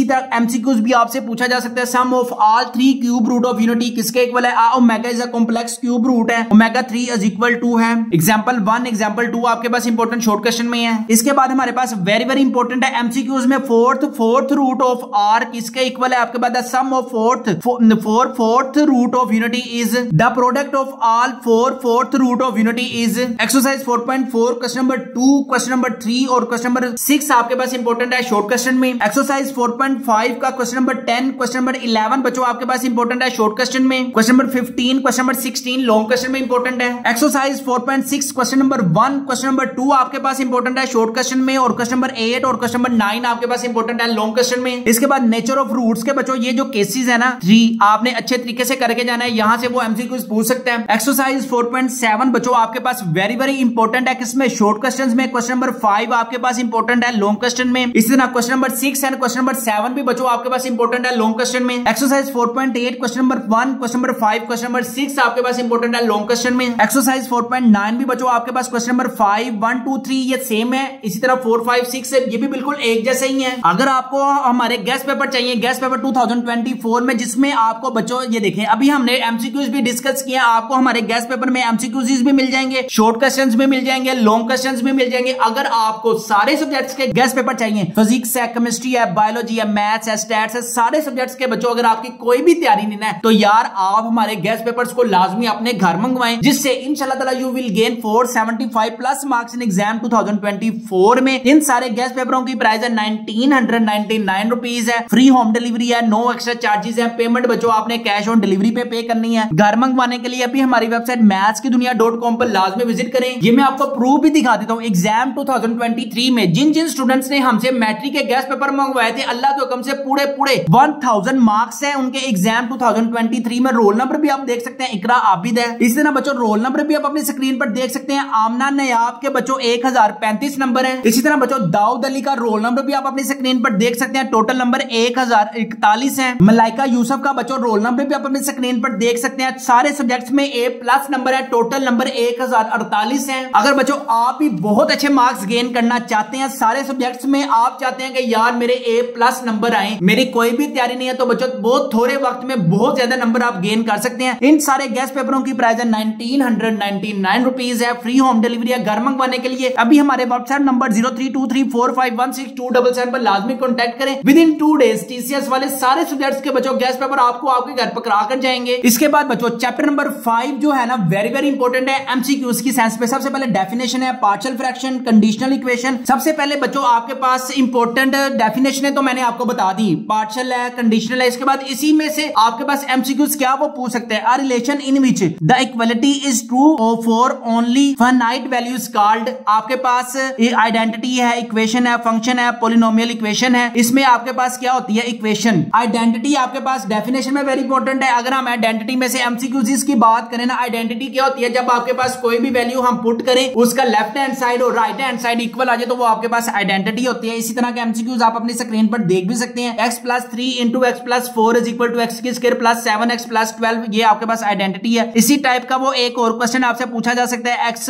तरह एमसीक्यूज भी आपसे पूछा जा सकता है, sum of all 3 cube root of unity किसके इक्वल है। Omega is a complex cube root है, ओमेगा 3 इज इक्वल टू है। एग्जांपल 1, एग्जांपल 2 आपके पास इंपॉर्टेंट शॉर्ट क्वेश्चन में है। इसके बाद हमारे पास वेरी वेरी इंपॉर्टेंट है एमसीक्यूज में फोर्थ रूट ऑफ आर किसके इक्वल है आपके पास। The sum of fourth root of unity is the product of all fourth root of unity is. Exercise 4.4 question number 2, question number 3 और क्वेश्चन नंबर 6 आपके पास इंपॉर्टेंट है शॉर्ट क्वेश्चन में। एक्सरसाइज 4.5 का क्वेश्चन नंबर 10, क्वेश्चन नंबर 11 बच्चों आपके पास इंपॉर्टेंट है शॉर्ट क्वेश्चन में। Question number 15, question number 16 long question में इंपॉर्टेंट है। Exercise 4.6 question number 1, question number 2 आपके पास इंपॉर्टेंट है शॉर्ट क्वेश्चन में और क्वेश्चन नंबर 8 और क्वेश्चन नंबर 9 आपके पास इंपॉर्टेंट है लॉन्ग क्वेश्चन में। इसके बाद नेचर ऑफ रूट्स के बच्चों ये जो केसेस है ना 3 आपने अच्छे तरीके से करके जाना है, यहां से वो एमसीक्यूज पूछ सकते हैं। एक्सरसाइज 4.7 बच्चों आपके पास वेरी वेरी इंपॉर्टेंट है किसमें, शॉर्ट क्वेश्चंस में। क्वेश्चन नंबर 5 आपके पास इंपॉर्टेंट है लॉन्ग क्वेश्चन में। इसी तरह question number 6 and question number 7 भी बच्चों आपके पास इंपॉर्टेंट है लॉन्ग क्वेश्चन में। Exercise 4.8 question number 1, question number 5, question number 6 आपके पास इंपॉर्टेंट है लॉन्ग क्वेश्चन में। एक्सरसाइज 4.9 भी बच्चों आपके पास क्वेश्चन नंबर 5, 1, 2, 3 ये सेम है। इसी तरह 4, 5, 6 ये भी बिल्कुल एक जैसे ही है। अगर आपको हमारे गेस्ट पेपर चाहिए, गेस्ट पेपर 2024 में, जिसमें आपको बच्चों ये देखें अभी हमने एमसीक्यूज भी डिस्कस किया, आपको हमारे गेस्ट पेपर में एमसीक्यूज भी मिल जाएंगे, शॉर्ट क्वेश्चंस भी मिल जाएंगे, लॉन्ग क्वेश्चंस भी मिल जाएंगे। अगर आपको सारे सब्जेक्ट्स के गेस्ट पेपर चाहिए, फिजिक्स है, केमिस्ट्री है, बायोलॉजी है, मैथ्स है, स्टैट्स है, सारे सब्जेक्ट्स के बच्चों अगर आपकी कोई भी तैयारी नहीं है तो यार आप हमारे गेस्ट पेपर्स को लाजमी अपने घर मंगवाएं, जिससे इंशाल्लाह ताला you will gain 475 plus marks in exam 2024 में। इन सारे गेस्ट पेपरों की प्राइस है 1999 रुपीज है। फ्री होम डिलीवरी है, नो एक्स्ट्रा चार्जेस है। पेमेंट बच्चों आपने कैश ऑन डिलीवरी पे करनी है। घर मंगवाने के लिए अभी हमारी वेबसाइट mathskidunia.com पर लाजमी विजिट करें। ये मैं आपको प्रूफ भी दिखा देता हूँ। एग्जाम 2023 में जिन स्टूडेंट्स ने हमसे मैट्रिक के गेस्ट पेपर मंगवाए थे, अल्लाह के हुक्म से पूरे 1000 मार्क्स है उनके एग्जाम 2023 में। रोल नंबर भी आप देख सकते हैं, इकरा आबिद है। इसी तरह बच्चों रोल नंबर भी आप अपनी स्क्रीन पर देख सकते हैं। आमना नयाब के बच्चों 1035 नंबर है। इसी तरह बच्चों दाऊद अली का रोल नंबर भी आप अपनी स्क्रीन पर देख सकते हैं, टोटल नंबर 1041 है। मलाइका यूसुफ का बच्चों रोल नंबर भी आप अपनी स्क्रीन पर देख सकते हैं। सारे सब्जेक्ट्स में A+ नंबर है, टोटल नंबर 1048 है। अगर बच्चों आप भी बहुत अच्छे मार्क्स गेन करना चाहते हैं सारे सब्जेक्ट्स में, आप चाहते हैं कि यार मेरे A+ नंबर आए, मेरी कोई भी तैयारी नहीं है, तो बच्चों बहुत थोड़े वक्त में बहुत बहुत ज्यादा नंबर आप गेन कर सकते हैं। इन सारे गेस्ट पेपरों की प्राइस है 1999 रुपीज है। फ्री होम डिलीवरी है। घर मंगवाने के लिए अभी हमारे व्हाट्सएप नंबर 0323451677 पर लाजमी कॉन्टैक्ट करें। विद इन 2 डेज टीसीएस वाले सारे सब्जेक्ट्स के बच्चों गेस्ट पेपर आपको आपके घर पर करा कर जाएंगे। इसके बाद बच्चों चैप्टर नंबर 5 जो है ना वेरी इंपॉर्टेंट है एमसीक्यूज की सेंस पे। सबसे पहले डेफिनेशन है, पार्शियल फ्रैक्शन, कंडीशनल इक्वेशन। सबसे पहले बच्चों आपके पास इंपॉर्टेंट डेफिनेशन है तो मैंने आपको बता दी, पार्शियल है, कंडीशनल है। इसके बाद इसी में से आपके पास एमसीक्यूज क्या वो पूछ सकते हैं। A relation in which the equality is true for only finite values called. आपके पास आइडेंटिटी है, इक्वेशन है, फंक्शन है, पॉलिनोमियल इक्वेशन है। इसमें आपके पास क्या होती है, इक्वेशन। आइडेंटिटी आपके पास डेफिनेशन में वेरी इंपॉर्टेंट है। अगर हम आइडेंटिटी में से एमसीक्यूज की बात करें ना, आइडेंटिटी क्या होती है, जब आपके पास कोई भी वैल्यू हम पुट करें उसका लेफ्ट हैंड साइड और राइट हैंड साइड इक्वल आ जाए तो वो आपके पास आइडेंटिटी होती है। इसी तरह के एमसीक्यूज आप अपनी स्क्रीन पर देख भी सकते हैं। x+3 × x+4 = x² + 7x + 12 ये आपके पास आइडेंटिटी है। इसी टाइप का वो एक और क्वेश्चन आपसे पूछा जा सकता है, x -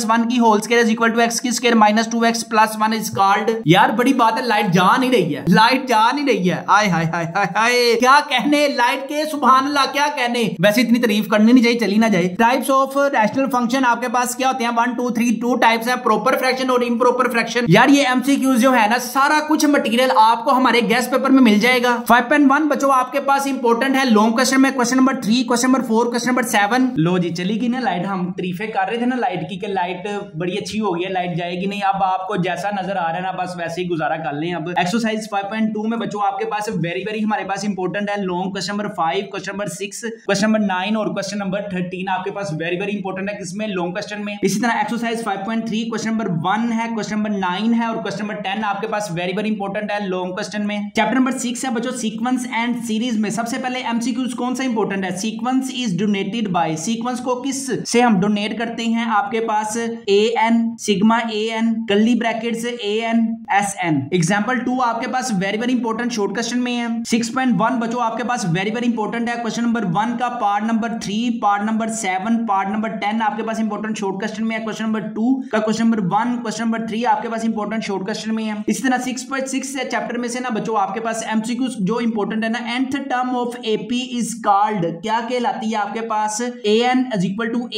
1 की whole square = x² - 2x + 1 is called. यार बड़ी बात है, लाइट जा नहीं रही है, लाइट जा नहीं रही है। आय हाय हाय हाय हाय, क्या कहने लाइट के, सुभान अल्लाह, क्या कहने। वैसे इतनी तारीफ करनी नहीं चाहिए, चली ना जाए। टाइप्स ऑफ रैशनल फंक्शन आपके पास क्या होते हैं, 1 2 3 2 टाइप्स है, प्रॉपर फ्रैक्शन और इम्प्रॉपर फ्रैक्शन। यार ये एमसीक्यूज जो है ना, सारा कुछ मटेरियल आपको हमारे गेस्ट पेपर में मिल जाएगा। 5.1 बच्चों आपके पास इंपॉर्टेंट है लॉन्ग क्वेश्चन में, question number 3, question number 4, question number 7। लो जी चली गई ना लाइट। हम तारीफें कर रहे थे ना लाइट की, कि लाइट बड़ी अच्छी हो गई है, लाइट जाएगी नहीं। अब आपको जैसा नजर आ रहा है ना, बस वैसे ही गुजारा कर लें। अब एक्सरसाइज 5.2 में बच्चों आपके पास वेरी हमारे पास इंपॉर्टेंट है long question number 5, question number 6, question number 9 और क्वेश्चन नंबर 13 आपके पास वेरी इंपॉर्टेंट है किसमें, लॉन्ग क्वेश्चन में। इसी तरह एक्सरसाइज 5.3 क्वेश्चन नंबर 1 है, क्वेश्चन नंबर 9 है और क्वेश्चन नंबर 10 आपके पास वेरी इंपॉर्टेंट है लॉन्ग क्वेश्चन में। चैप्टर नंबर 6 है बच्चों सीक्वेंस एंड सीरीज में। सबसे पहले एमसीक्यूज कौन सा इंपॉर्टेंट है, sequence is donated bye. Sequence को किस से हम डोनेट करते हैं, आपके पास an sigma an curly brackets an sn। Example 2 आपके पास वेरी इंपॉर्टेंट शॉर्ट क्वेश्चन में है। 6.1 बच्चों आपके पास वेरी इंपॉर्टेंट है क्वेश्चन नंबर 1 का part number 3, part number 7, part number 10 आपके पास इंपॉर्टेंट शॉर्ट क्वेश्चन में है। क्वेश्चन नंबर 2 का क्वेश्चन नंबर 1, क्वेश्चन नंबर 3 आपके पास इंपॉर्टेंट शॉर्ट क्वेश्चन में है। इसी तरह 6.6 चैप्टर में से ना बच्चों आपके पास एमसीक्यूज जो इंपॉर्टेंट है ना, nth term of AP is called. क्या कहलाती है आपके पास, an =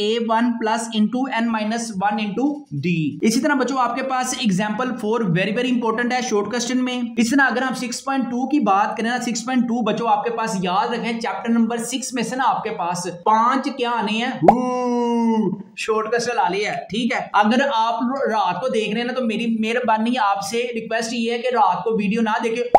a1 + n - 1 × d। इसी तरह बच्चों आपके पास एग्जांपल 4 वेरी इंपॉर्टेंट है शॉर्ट क्वेश्चन में। इस तरह अगर हम 6.2 की बात करें ना, 6.2 बच्चों आपके पास याद रखें चैप्टर नंबर 6 में से ना आपके पास 5 क्या आने हैं, शॉर्ट क्वेश्चन आ लिया है। ठीक है, अगर आप रात को देख रहे हैं ना तो मेरी मेहरबानी आपसे रिक्वेस्ट ये है कि रात को वीडियो ना देखे,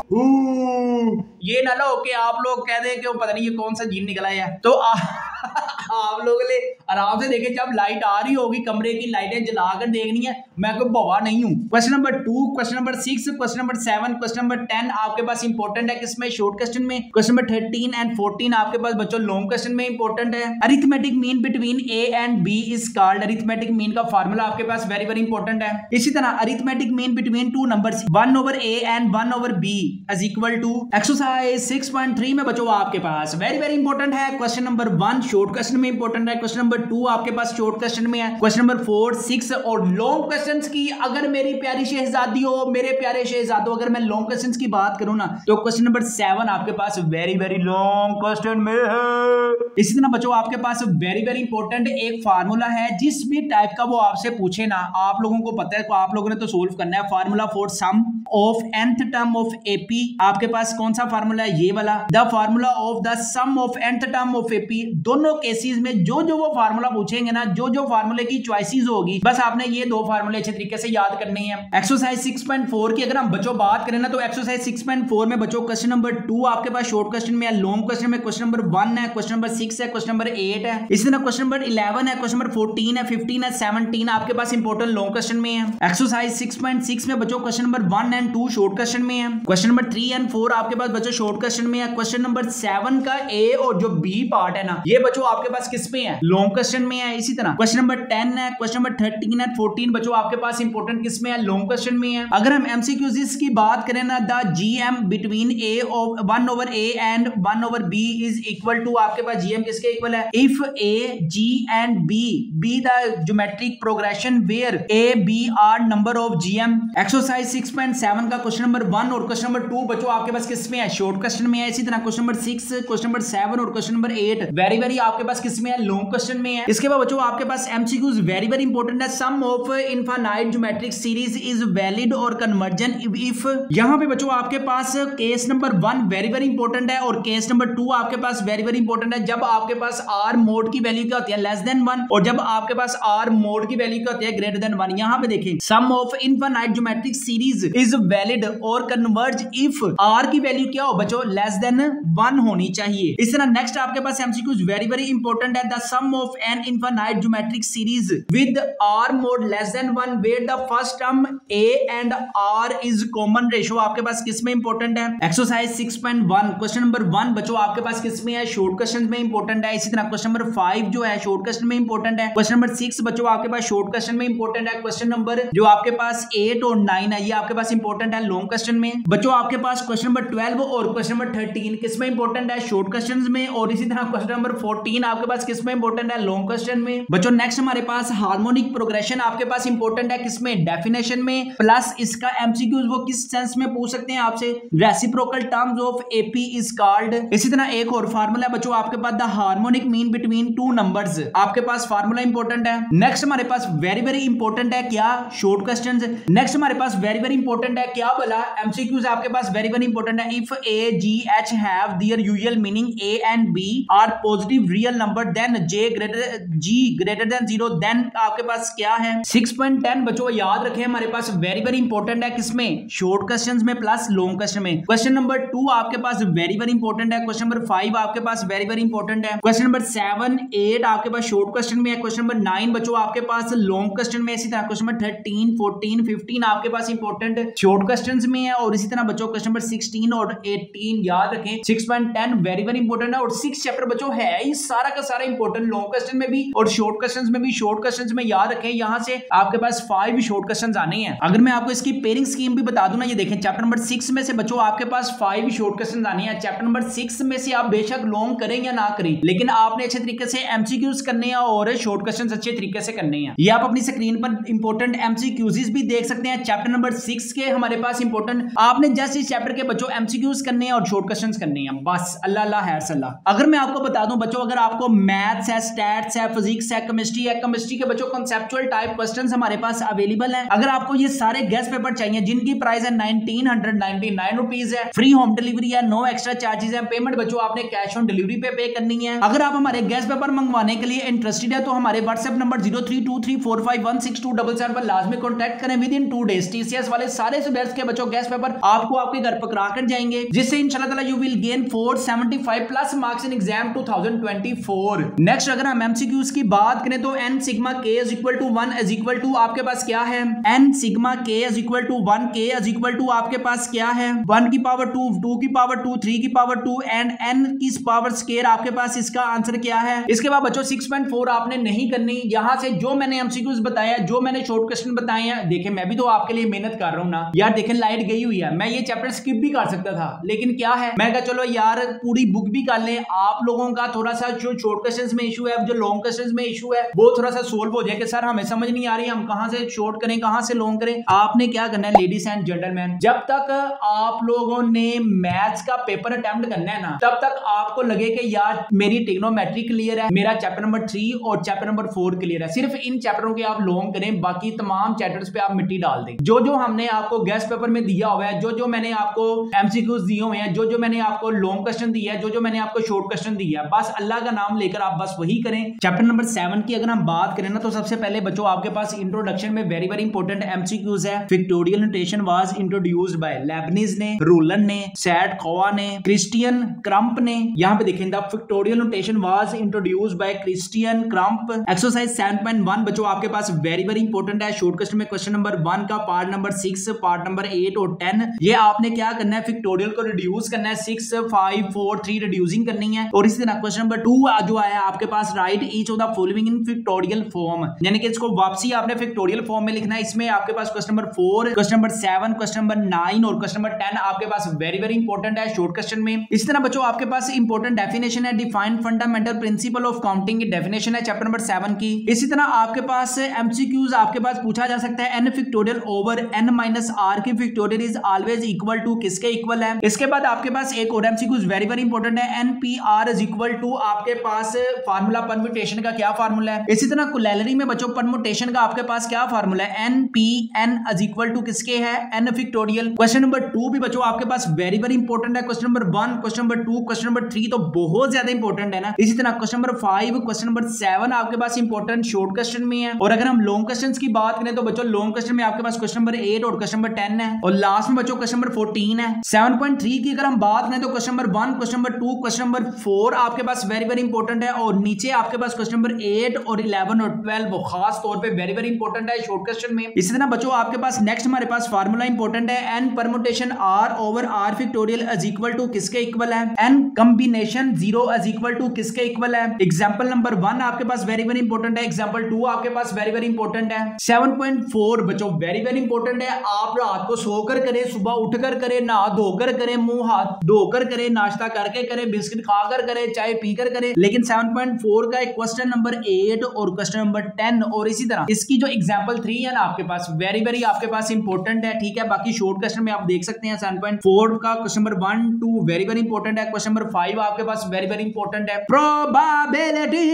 ये ना लो कि आप लोग कह दें कि पता नहीं ये कौन सा जीन निकला है। तो आप लोगों ने आराम से देखें, जब लाइट आ रही होगी कमरे की लाइटें जलाकर देखनी है, मैं कोई बवा नहीं हूं। Question number 2, question number 6, question number 7, question number 10 आपके पास इंपॉर्टेंट है किसमें, शॉर्ट क्वेश्चन में। क्वेश्चन नंबर 13 एंड 14 आपके पास बच्चों लॉन्ग क्वेश्चन में इंपॉर्टेंट है। Arithmetic mean between a and b is called. Arithmetic mean का फार्मूला आपके पास वेरी इंपॉर्टेंट है। इसी तरह arithmetic mean between 2 numbers 1/a and 1/b is equal to. Exercise 6.3 में बच्चों आपके पास वेरी इंपॉर्टेंट है क्वेश्चन नंबर 1 शॉर्ट क्वेश्चन में इंपॉर्टेंट है, क्वेश्चन नंबर 2 आपके पास शॉर्ट क्वेश्चन में है, क्वेश्चन नंबर 4, 6 और लॉन्ग क्वेश्चंस की अगर मेरी प्यारी शहजादी हो, मेरे प्यारे शहजादों, अगर मैं लॉन्ग क्वेश्चंस की बात करूं ना तो क्वेश्चन नंबर 7 आपके पास वेरी लॉन्ग क्वेश्चन में है। इसी तरह बच्चों आपके पास वेरी इंपॉर्टेंट एक फार्मूला है, जिस भी टाइप का वो आपसे पूछे ना, आप लोगों को पता है तो आप लोगों ने तो सोल्व करना है। Formula for sum of nth term of AP आपके पास कौन सा फार्मूला है, ये वाला। The formula of the sum of nth term of AP. दोनों केसेस में जो वो फार्मूला पूछेंगे ना, जो फार्मूले की चॉइसेस होगी, बस आपने ये 2 फार्मूले अच्छे तरीके से याद करने हैं। एक्सरसाइज 6.4 की अगर हम बच्चों बात करें ना तो एक्सरसाइज 6.4 में बच्चों क्वेश्चन नंबर 2 आपके पास शॉर्ट क्वेश्चन में है, लॉन्ग क्वेश्चन में क्वेश्चन नंबर 1 है, क्वेश्चन नंबर 6 है, क्वेश्चन नंबर 8 है। इसी तरह क्वेश्चन नंबर 11 है, क्वेश्चन नंबर 14 है, 15 है, 17 आपके पास इंपॉर्टेंट लॉन्ग क्वेश्चन में है। एक्सरसाइज 6.6 में बच्चों question number 1 and 2 short question में है, क्वेश्चन नंबर 3 एंड 4 आपके पास बच्चों शॉर्ट क्वेश्चन में है। क्वेश्चन नंबर 7 का ए और जो बी पार्ट है ना, ये बच्चों आपके पास किस में है, लॉन्ग क्वेश्चन में है। इसी तरह क्वेश्चन नंबर 10 है, क्वेश्चन नंबर 13 है, 14 बच्चों आपके पास इंपॉर्टेंट किस में है, लॉन्ग क्वेश्चन में है। अगर हम एमसीक्यूज की बात करें ना, the GM between A of 1/a and 1/b is equal to, आपके पास जीएम किसके इक्वल है, if A G and B be the geometric progression where A B are number of GM. Exercise 6.7 का क्वेश्चन नंबर 1 और क्वेश्चन नंबर 2 बच्चों आपके पास किस में है, शॉर्ट क्वेश्चन में है। इसी तरह क्वेश्चन नंबर 6, क्वेश्चन नंबर 7 और क्वेश्चन नंबर 8 वेरी वेरी आपके पास किस में है, लॉन्ग क्वेश्चन में है। इसके बाद बच्चों आपके पास एमसीक्यूज वेरी वेरी इंपॉर्टेंट है। Sum of infinite geometric series is valid और कन्वर्जन इफ, यहां पे बच्चों आपके पास case number 1 very very important है और केस नंबर 2 आपके पास वेरी वेरी इंपॉर्टेंट है। जब आपके पास आर मोड की वैल्यू क्या होती है, लेस देन 1, और जब आपके पास आर मोड की वैल्यू क्या होती है, ग्रेटर देन 1। यहां पे देखें, sum of infinite geometric series is valid और कन्वर्ज इफ आर की वैल्यू क्या हो बच्चों, लेस देन 1 होनी चाहिए। इस तरह नेक्स्ट आपके पास एमसीक्यूज वेरी वेरी इंपॉर्टेंट है। The sum of an infinite geometric series with R mod less than 1 where the first term A and R is common ratio आपके पास किस में इंपॉर्टेंट है। एक्सरसाइज 6.1 क्वेश्चन नंबर 1 बच्चों आपके पास किस में है, शॉर्ट क्वेश्चन में इंपॉर्टेंट है। इसी तरह क्वेश्चन नंबर 5 जो है शॉर्ट क्वेश्चन में इंपॉर्टेंट है। क्वेश्चन नंबर 6 बच्चों आपके पास शॉर्ट क्वेश्चन में इंपॉर्टेंट है। क्वेश्चन नंबर जो आपके पास 8 और 9 है ये आपके पास इंपॉर्टेंट है लॉन्ग क्वेश्चन में। बच्चों आपके पास क्वेश्चन नंबर 12 और क्वेश्चन नंबर 13 किस में इंपॉर्टेंट है, शॉर्ट क्वेश्चंस में। और इसी तरह क्वेश्चन नंबर 14 आपके पास किस में इंपॉर्टेंट है, लॉन्ग क्वेश्चन में। बच्चों नेक्स्ट हमारे पास हार्मोनिक प्रोग्रेशन आपके पास इंपॉर्टेंट है किस में, डेफिनेशन में। प्लस इसका एमसीक्यूज वो किस सेंस में पूछ सकते हैं आपसे, reciprocal terms of AP is called. इसी तरह एक और फार्मूला है बच्चों आपके पास, the harmonic mean between two numbers आपके पास फार्मूला इंपॉर्टेंट है। नेक्स्ट हमारे पास वेरी वेरी इंपॉर्टेंट है क्या, शॉर्ट क्वेश्चंस। नेक्स्ट हमारे पास वेरी वेरी इंपॉर्टेंट है क्या बोला, एमसीक्यूज आपके पास वेरी वेरी इंपॉर्टेंट है। If A G H have their usual meaning A and B are positive real number then J greater than 0 then आपके पास क्या है। 6.10 बच्चों याद रखें हमारे पास वेरी वेरी इंपॉर्टेंट है किसमें, शॉर्ट क्वेश्चंस में प्लस लॉन्ग क्वेश्चन में। क्वेश्चन नंबर 2 आपके पास वेरी वेरी इंपॉर्टेंट है। क्वेश्चन नंबर 5 आपके पास वेरी वेरी इंपॉर्टेंट है। क्वेश्चन नंबर 7, 8 आपके पास शॉर्ट क्वेश्चन में है। क्वेश्चन नंबर 9 बच्चों आपके पास लॉन्ग क्वेश्चन में। इसी तरह क्वेश्चन नंबर 13, 14, 15 आपके पास इंपॉर्टेंट शॉर्ट क्वेश्चंस में है। और इसी तरह बच्चों क्वेश्चन नंबर 16 और 18 याद रखें। 6.10 वेरी वेरी इंपॉर्टेंट है और 6 चैप्टर बच्चों है ये सारा का सारा इंपॉर्टेंट, लॉन्ग क्वेश्चन में भी और शॉर्ट क्वेश्चंस में भी। शॉर्ट क्वेश्चंस में याद रखें यहां से आपके पास 5 शॉर्ट क्वेश्चंस आने हैं। अगर मैं आपको इसकी पेयरिंग स्कीम भी बता दूं ना, ये देखें चैप्टर नंबर 6 में से बच्चों आपके पास 5 शॉर्ट क्वेश्चंस आने हैं। चैप्टर नंबर 6 में से आप बेशक लॉन्ग करें या ना करें, लेकिन आपने अच्छे तरीके से एमसीक्यूज करने हैं और शॉर्ट क्वेश्चंस अच्छे तरीके से करने हैं। ये आप अपनी स्क्रीन पर इंपॉर्टेंट एमसीक्यूज भी देख सकते हैं। चैप्टर नंबर 6 के हमारे पास इंपॉर्टेंट, आपने जस्ट इस चैप्टर के बच्चों एमसीक्यूज करने हैं और शॉर्ट क्वेश्चंस करने हैं, बस अल्लाह अल्लाह है सल्लाह। अगर मैं आपको बता दूं बच्चों, अगर आपको मैथ्स है, स्टैट्स है, फिजिक्स है, केमिस्ट्री है, केमिस्ट्री के बच्चों कॉन्सेप्चुअल टाइप क्वेश्चंस हमारे पास अवेलेबल हैं। अगर आपको ये सारे गेस्ट पेपर चाहिए जिनकी प्राइस है 1999 रुपीज है, फ्री होम डिलीवरी है, नो एक्स्ट्रा चार्जेस है, पेमेंट बच्चों आपने कैश ऑन डिलीवरी पे करनी है। अगर आप हमारे गेस्ट पेपर मंगवाने के लिए इंटरेस्टेड है तो हमारे व्हाट्सएप नंबर 0323451627 पर लाजमी कॉन्टैक्ट करें विद इन 2 डेज। टीसीएस वाले सारे सब्जेक्ट्स के बच्चों गेस्ट पेपर आपको आपके घर पर करा कर जाएंगे, जिससे इंशाल्लाह ताला you will gain 475 plus marks in exam 2024। Next अगर हम एमसीक्यूज की बात करें तो n sigma k is equal to 1 is equal to आपके पास क्या है, n sigma k is equal to 1 k is equal to आपके पास क्या है, 1 की पावर 2, 2 की पावर 2, 3 की पावर 2 एंड n की पावर स्क्वायर आपके पास इसका आंसर क्या है। इसके बाद बच्चों 6.4 आपने नहीं करनी। यहां से जो मैंने एमसीक्यूज बताया, जो मैंने शॉर्ट क्वेश्चन बताए हैं, देखें मैं भी तो आपके लिए मेहनत कर रहा हूं ना यार। देखें लाइट गई हुई है, मैं ये चैप्टर स्किप भी कर सकता था, लेकिन क्या है मैं कहा चलो यार पूरी बुक भी कर लें। आप लोगों का थोड़ा सा जो शॉर्ट क्वेश्चंस में इशू है, जो लॉन्ग क्वेश्चंस में इशू है, वो थोड़ा सा सोल्व हो जाए कि सर हमें समझ नहीं आ रही हम कहां से शॉर्ट करें कहां से लॉन्ग करें। आपने क्या करना है लेडीज एंड जेंटलमैन, जब तक आप लोगों ने मैथ्स का पेपर अटेम्प्ट करना है ना, तब तक आपको लगे कि यार मेरी ट्रिग्नोमेट्री क्लियर है, मेरा चैप्टर नंबर 3 और चैप्टर नंबर 4 क्लियर है, सिर्फ इन चैप्टरों के आप लॉन्ग करें, बाकी तमाम चैप्टर्स पे आप मिट्टी डाल दें। जो जो हमने आपको गेस्ट पेपर में दिया हुआ है, जो जो मैंने आपको एमसीक्यूज दिए हुए हैं, जो जो मैंने आपको लॉन्ग क्वेश्चन दिया है, जो जो मैंने आपको शॉर्ट क्वेश्चन दिया है, बस अल्लाह का नाम लेकर आप बस वही करें। चैप्टर नंबर 7 की अगर हम बात करें ना, तो सबसे पहले बच्चों आपके पास इंट्रोडक्शन में वेरी वेरी इंपॉर्टेंट एमसीक्यूज है। Pictorial notation was introduced by Lebanese ने, रोलन ने, सैड खोआ ने, क्रिस्टियन क्रम्प ने। यहां पे देखें the pictorial notation was introduced by Christian krump. Exercise 7.1 बच्चों आपके पास वेरी वेरी इंपॉर्टेंट है। शॉर्ट क्वेश्चन में क्वेश्चन नंबर 1 का पार्ट नंबर 6, पार्ट नंबर 8 और 10, ये आपने क्या करना है, पिक्टोरियल को रिड्यूस करना है। 6, 5, 4, 3 रिड्यूसिंग करनी है। और इसी तरह क्वेश्चन नंबर नंबर 2 जो आया आपके पास, write each of the following in factorial form, यानी कि इसको वापसी आपने फिक्टोरियल फॉर्म में लिखना है। इसमें आपके पास question number 4, question number 7, question number 9 और क्वेश्चन नंबर 10 आपके पास वेरी वेरी इंपॉर्टेंट है शॉर्ट क्वेश्चन में। इसी तरह बच्चों आपके पास इंपॉर्टेंट डेफिनेशन है, define fundamental principle of counting की डेफिनेशन है चैप्टर नंबर 7 की। इसी तरह आपके पास एमसीक्यूज आपके पास पूछा जा सकता है, n factorial over n minus r की factorial is always equal to किसके इक्वल है। इसके बाद आपके पास एक और एमसीक्यूज वेरी वेरी इंपॉर्टेंट है, npr इज इक्वल टू आपके पास फार्मूला परम्यूटेशन का क्या फार्मूला है। इसी तरह कोलैरिटी में बच्चों परम्यूटेशन का आपके पास क्या फार्मूला है, npn इज इक्वल टू किसके है, n फैक्टोरियल। क्वेश्चन नंबर 2 भी बच्चों आपके पास वेरी वेरी इंपॉर्टेंट है, question number 1, question number 2, question number 3 तो बहुत ज्यादा इंपॉर्टेंट है ना। इसी तरह क्वेश्चन नंबर 5, क्वेश्चन नंबर 7 आपके पास इंपॉर्टेंट शॉर्ट क्वेश्चन में है। और अगर हम लॉन्ग क्वेश्चंस की बात करें तो बच्चों लॉन्ग क्वेश्चन में आपके पास क्वेश्चन नंबर 8 और क्वेश्चन नंबर 10 है, और लास्ट में बच्चों क्वेश्चन नंबर 14 है। 7.3 की अगर हम बात करें तो question number 1, question number 2, question number 4 आपके पास वेरी वेरी इंपॉर्टेंट है, और नीचे आपके पास क्वेश्चन नंबर 8 और 11 और 12 वो खास तौर पे वेरी वेरी इंपॉर्टेंट है शॉर्ट क्वेश्चन में। इसी तरह बच्चों आपके पास नेक्स्ट हमारे पास फार्मूला इंपॉर्टेंट है, n permutation r over r factorial is equal to किसके इक्वल है, n combination 0 is equal to किसके इक्वल है। एग्जांपल नंबर 1 आपके पास वेरी वेरी इंपॉर्टेंट है, एग्जांपल 2 आपके पास वेरी वेरी इंपॉर्टेंट है। 7.4 बच्चों वेरी वेरी इंपॉर्टेंट है, आप रात को सोकर करें, सुबह उठकर करें, नहा धोकर करें, मुंह हाथ धोकर करें, नाश्ता करके करें, बिस्किट खाकर करें, चाय पीकर करें, लेकिन 7.4 का एक क्वेश्चन नंबर 8 और क्वेश्चन नंबर 10 और इसी तरह इसकी जो एग्जांपल 3 है ना आपके पास वेरी वेरी आपके पास इंपॉर्टेंट है, ठीक है। बाकी शॉर्ट क्वेश्चन में आप देख सकते हैं 7.4 का question number 1, 2 very very important है, क्वेश्चन नंबर 5 आपके पास वेरी वेरी इंपॉर्टेंट है, प्रोबेबिलिटी।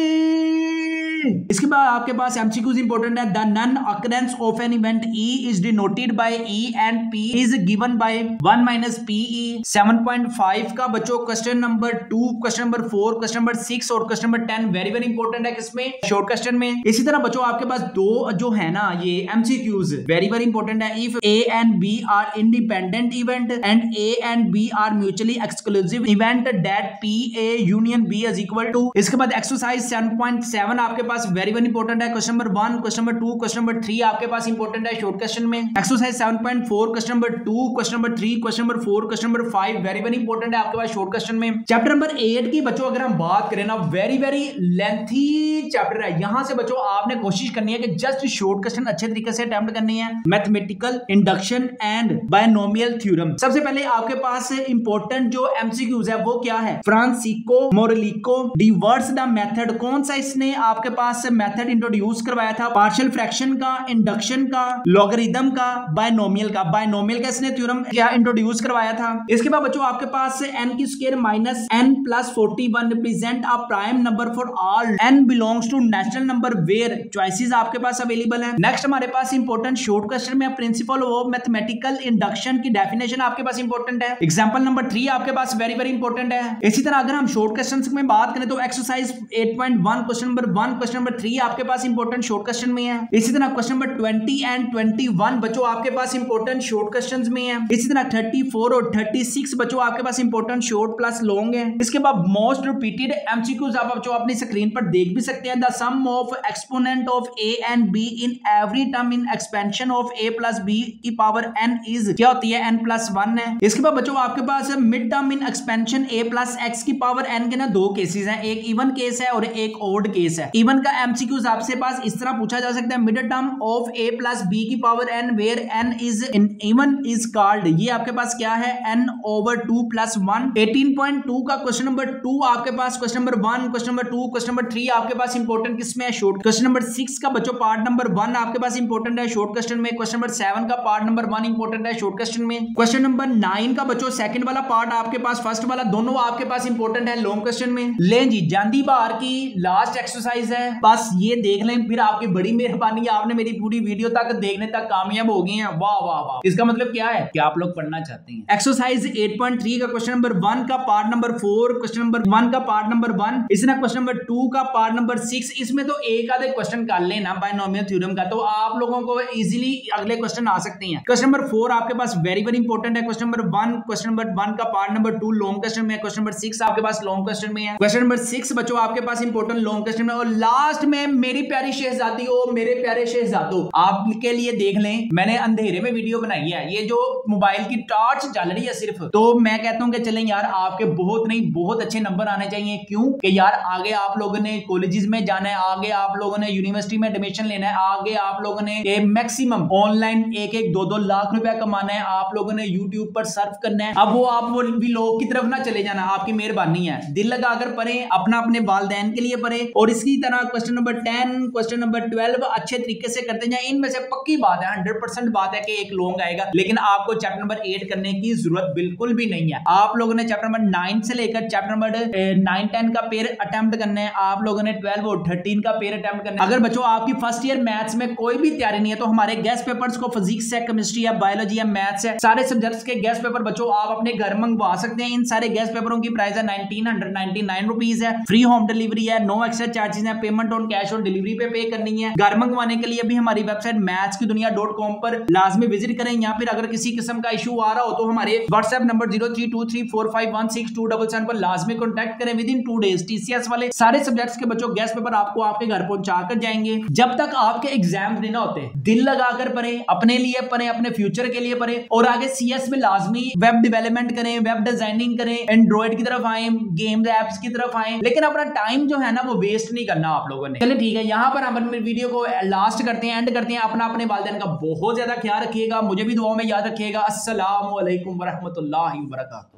इसके बाद आपके पास एमसीक्यूज इंपॉर्टेंट है, the non occurrence of an event E is denoted by E and P is given by 1 minus PE। 7.5 का बच्चों question number 2, question number 4, question number 6 और question number 10 very very important है किसमें, शॉर्ट क्वेश्चन में। इसी तरह बच्चों आपके पास दो जो है ना ये एमसीक्यूज वेरी वेरी इंपॉर्टेंट है, if A and B are independent event and A and B are mutually exclusive event that PA union B is equal to। इसके बाद एक्सरसाइज 7.7 आपके पास वेरी वेरी इंपॉर्टेंट है, question number 1, question number 2, question number 3 आपके पास इंपॉर्टेंट है शॉर्ट क्वेश्चन में। Exercise 7.4 question number 2, question number 3, question number 4, question number 5 very very important है आपके पास शॉर्ट क्वेश्चन में। चैप्टर नंबर 8 की बच्चों अगर हम बात करें ना वेरी वेरी लेंथी चैप्टर है, यहां से बच्चों आपने कोशिश करनी है कि जस्ट शॉर्ट क्वेश्चन अच्छे तरीके से अटेम्प्ट करनी है। Mathematical induction and binomial theorem, सबसे पहले आपके पास इंपॉर्टेंट जो एमसीक्यूज है वो क्या है, फ्रांसिस्को मोरेलिको डिवर्स द मेथड, कौन सा इसने आपके पास मेथड इंट्रोड्यूस करवाया था, पार्शियल फ्रैक्शन का, इंडक्शन का, लॉगरिथम का, बायनोमियल का। बायनोमियल का इसने थ्योरम क्या इंट्रोड्यूस करवाया था। इसके बाद बच्चों आपके पास n की square minus n plus 41 represent a prime number for all n belongs to natural number where choices आपके पास अवेलेबल है। नेक्स्ट हमारे पास इंपॉर्टेंट शॉर्ट क्वेश्चन में प्रिंसिपल ऑफ मैथमेटिकल इंडक्शन की डेफिनेशन आपके पास इंपॉर्टेंट है, एग्जांपल नंबर 3 आपके पास वेरी वेरी इंपॉर्टेंट है। इसी तरह अगर हम शॉर्ट क्वेश्चंस में बात करें तो exercise 8.1 question number 1, question number 3 आपके पास इंपॉर्टेंट शॉर्ट क्वेश्चन में है। इसी तरह क्वेश्चन नंबर 20 एंड 21 बच्चों आपके पास इंपॉर्टेंट शॉर्ट क्वेश्चंस में है। इसी तरह 34 और 36 बच्चों आपके पास इंपॉर्टेंट शॉर्ट प्लस लॉन्ग है। इसके बाद मोस्ट रिपीटेड एमसीक्यूज आप बच्चों अपनी स्क्रीन पर देख भी सकते हैं, the sum of exponent of a and b in every term in expansion of a plus b की पावर n इज क्या होती है, n प्लस 1 है। इसके बाद बच्चों आपके पास mid term in expansion a plus x की पावर n के ना दो केसेस हैं, एक इवन केस है और एक ओड केस है। इवन का एमसीक्यूज आपसे पास इस तरह पूछा जा सकता है, mid term of a plus b की power n where n is in even is called, ये आपके पास क्या है, n ओवर 2 प्लस 1। 18.2 का क्वेश्चन नंबर 2 आपके पास question number 1, question number 2, question number 3 आपके पास इंपॉर्टेंट किसमें है, शॉर्ट। क्वेश्चन नंबर 6 का बच्चों पार्ट नंबर 1 आपके पास इंपॉर्टेंट है शॉर्ट क्वेश्चन में। क्वेश्चन नंबर 7 का पार्ट नंबर 1 इंपॉर्टेंट है शॉर्ट क्वेश्चन में। क्वेश्चन नंबर 9 का बच्चों सेकंड वाला पार्ट आपके पास, फर्स्ट वाला दोनों आपके पास इंपॉर्टेंट है लॉन्ग क्वेश्चन में। लें जी जांदी बार की लास्ट एक्सरसाइज है, बस ये देख लें फिर आपकी बड़ी मेहरबानी है, आपने मेरी पूरी वीडियो तक देखने तक कामयाब हो गए हैं। वाह वाह वाह, इसका मतलब क्या है कि आप लोग पढ़ना चाहते हैं। एक्सरसाइज 8.3 का क्वेश्चन नंबर 1 का पार्ट नंबर 4, क्वेश्चन नंबर 1 का पार्ट नंबर 1, इसी तरह क्वेश्चन नंबर 2 का पार्ट नंबर 6। इसमें तो एक आधे क्वेश्चन कर लेना बायनोमियल थ्योरम का, तो आप लोगों को इजीली अगले क्वेश्चन आ सकते हैं। क्वेश्चन नंबर 4 आपके पास वेरी वेरी इंपॉर्टेंट है, क्वेश्चन नंबर 1, क्वेश्चन नंबर 1 का पार्ट नंबर 2 लॉन्ग क्वेश्चन में, क्वेश्चन नंबर 6 आपके पास लॉन्ग क्वेश्चन में है। क्वेश्चन नंबर 6 बच्चों आपके पास इंपॉर्टेंट लॉन्ग क्वेश्चन में, और लास्ट में मेरी प्यारी शहजादी हो, मेरे प्यारे शहजादों, आपके लिए देख लें, मैंने अंधेरे में वीडियो बनाई है। ये जो मोबाइल की टॉर्च चल रही है सिर्फ, तो मैं कहता हूं कि चलें यार, आपके बहुत नहीं बहुत अच्छे नंबर आने चाहिए। क्यों कि यार आगे आप लोगों ने कॉलेजेस में जाना है, आगे आप लोगों ने यूनिवर्सिटी में एडमिशन लेना है, आगे आप लोगों ने मैक्सिमम ऑनलाइन 1-2 लाख रुपया कमाना है, आप लोगों ने यूट्यूब पर सर्फ करना है। अब वो आप वो भी लोग की तरफ ना चले जाना, आपकी मेहरबानी है, दिल लगाकर पढ़े, अपना अपने वालिदैन के लिए पढ़े। और इसकी तरह क्वेश्चन नंबर 10, क्वेश्चन नंबर 12 अच्छे तरीके से करते जाए। इनमें से पक्की बात है, 100% बात है कि एक लॉन्ग आएगा, लेकिन आपको चैप्टर नंबर 8 करने की जरूरत बिल्कुल भी नहीं है। आप लोगों ने चैप्टर नंबर 9 से लेकर चैप्टर नंबर 9-10 का पेयर अटेम्प्ट करना है, आप लोगों ने 12 और 13 का पेयर अटेम्प्ट करना है। अगर बच्चों आपकी फर्स्ट ईयर मैथ्स में कोई भी तैयारी नहीं है, तो हमारे गेस्ट पेपर्स को फिजिक्स है, केमिस्ट्री है, बायोलॉजी है, मैथ्स है, सारे सब्जेक्ट्स के गेस्ट पेपर बच्चों आप अपने घर मंगवा सकते हैं। इन सारे गेस्ट पेपरों की प्राइस है 1999 रुपीज है, फ्री होम डिलीवरी है, नो एक्स्ट्रा चार्जेस है, payment on cash on delivery पे करनी है। घर मंगवाने के लिए भी हमारी वेबसाइट mathskidunia.com पर लाजमी विजिट करें। या फिर अगर किसी किस्म का इशू आ रहा हो तो हमारे व्हाट्सएप नंबर 03234516 पर लाजमी कॉन्टैक्ट करें। विद इन 2 डेज टीसीएस वाले सारे सब्जेक्ट्स के बच्चों गेस्ट पेपर आपको आपके घर पहुंचा कर जाएंगे। जब तक आपके एग्जाम नहीं होते, दिल लगाकर पढ़े, अपने लिए पढ़े, अपने फ्यूचर के लिए पढ़े, और आगे सीएस में लाजमी वेब डेवलपमेंट करें, वेब डिजाइनिंग करें, एंड्रॉइड की तरफ आए, गेम्स एप्स की तरफ आए, लेकिन अपना टाइम जो है ना वो वेस्ट नहीं करना आप लोगों ने। चलिए ठीक है, यहां पर हम अपने वीडियो को लास्ट करते हैं, एंड करते हैं। अपना अपने वालिदैन का बहुत ज्यादा ख्याल रखिएगा, मुझे भी दुआओं में याद रखिएगा। अस्सलामु अलैकुम वरहमतुल्लाहि वबरकातुहू।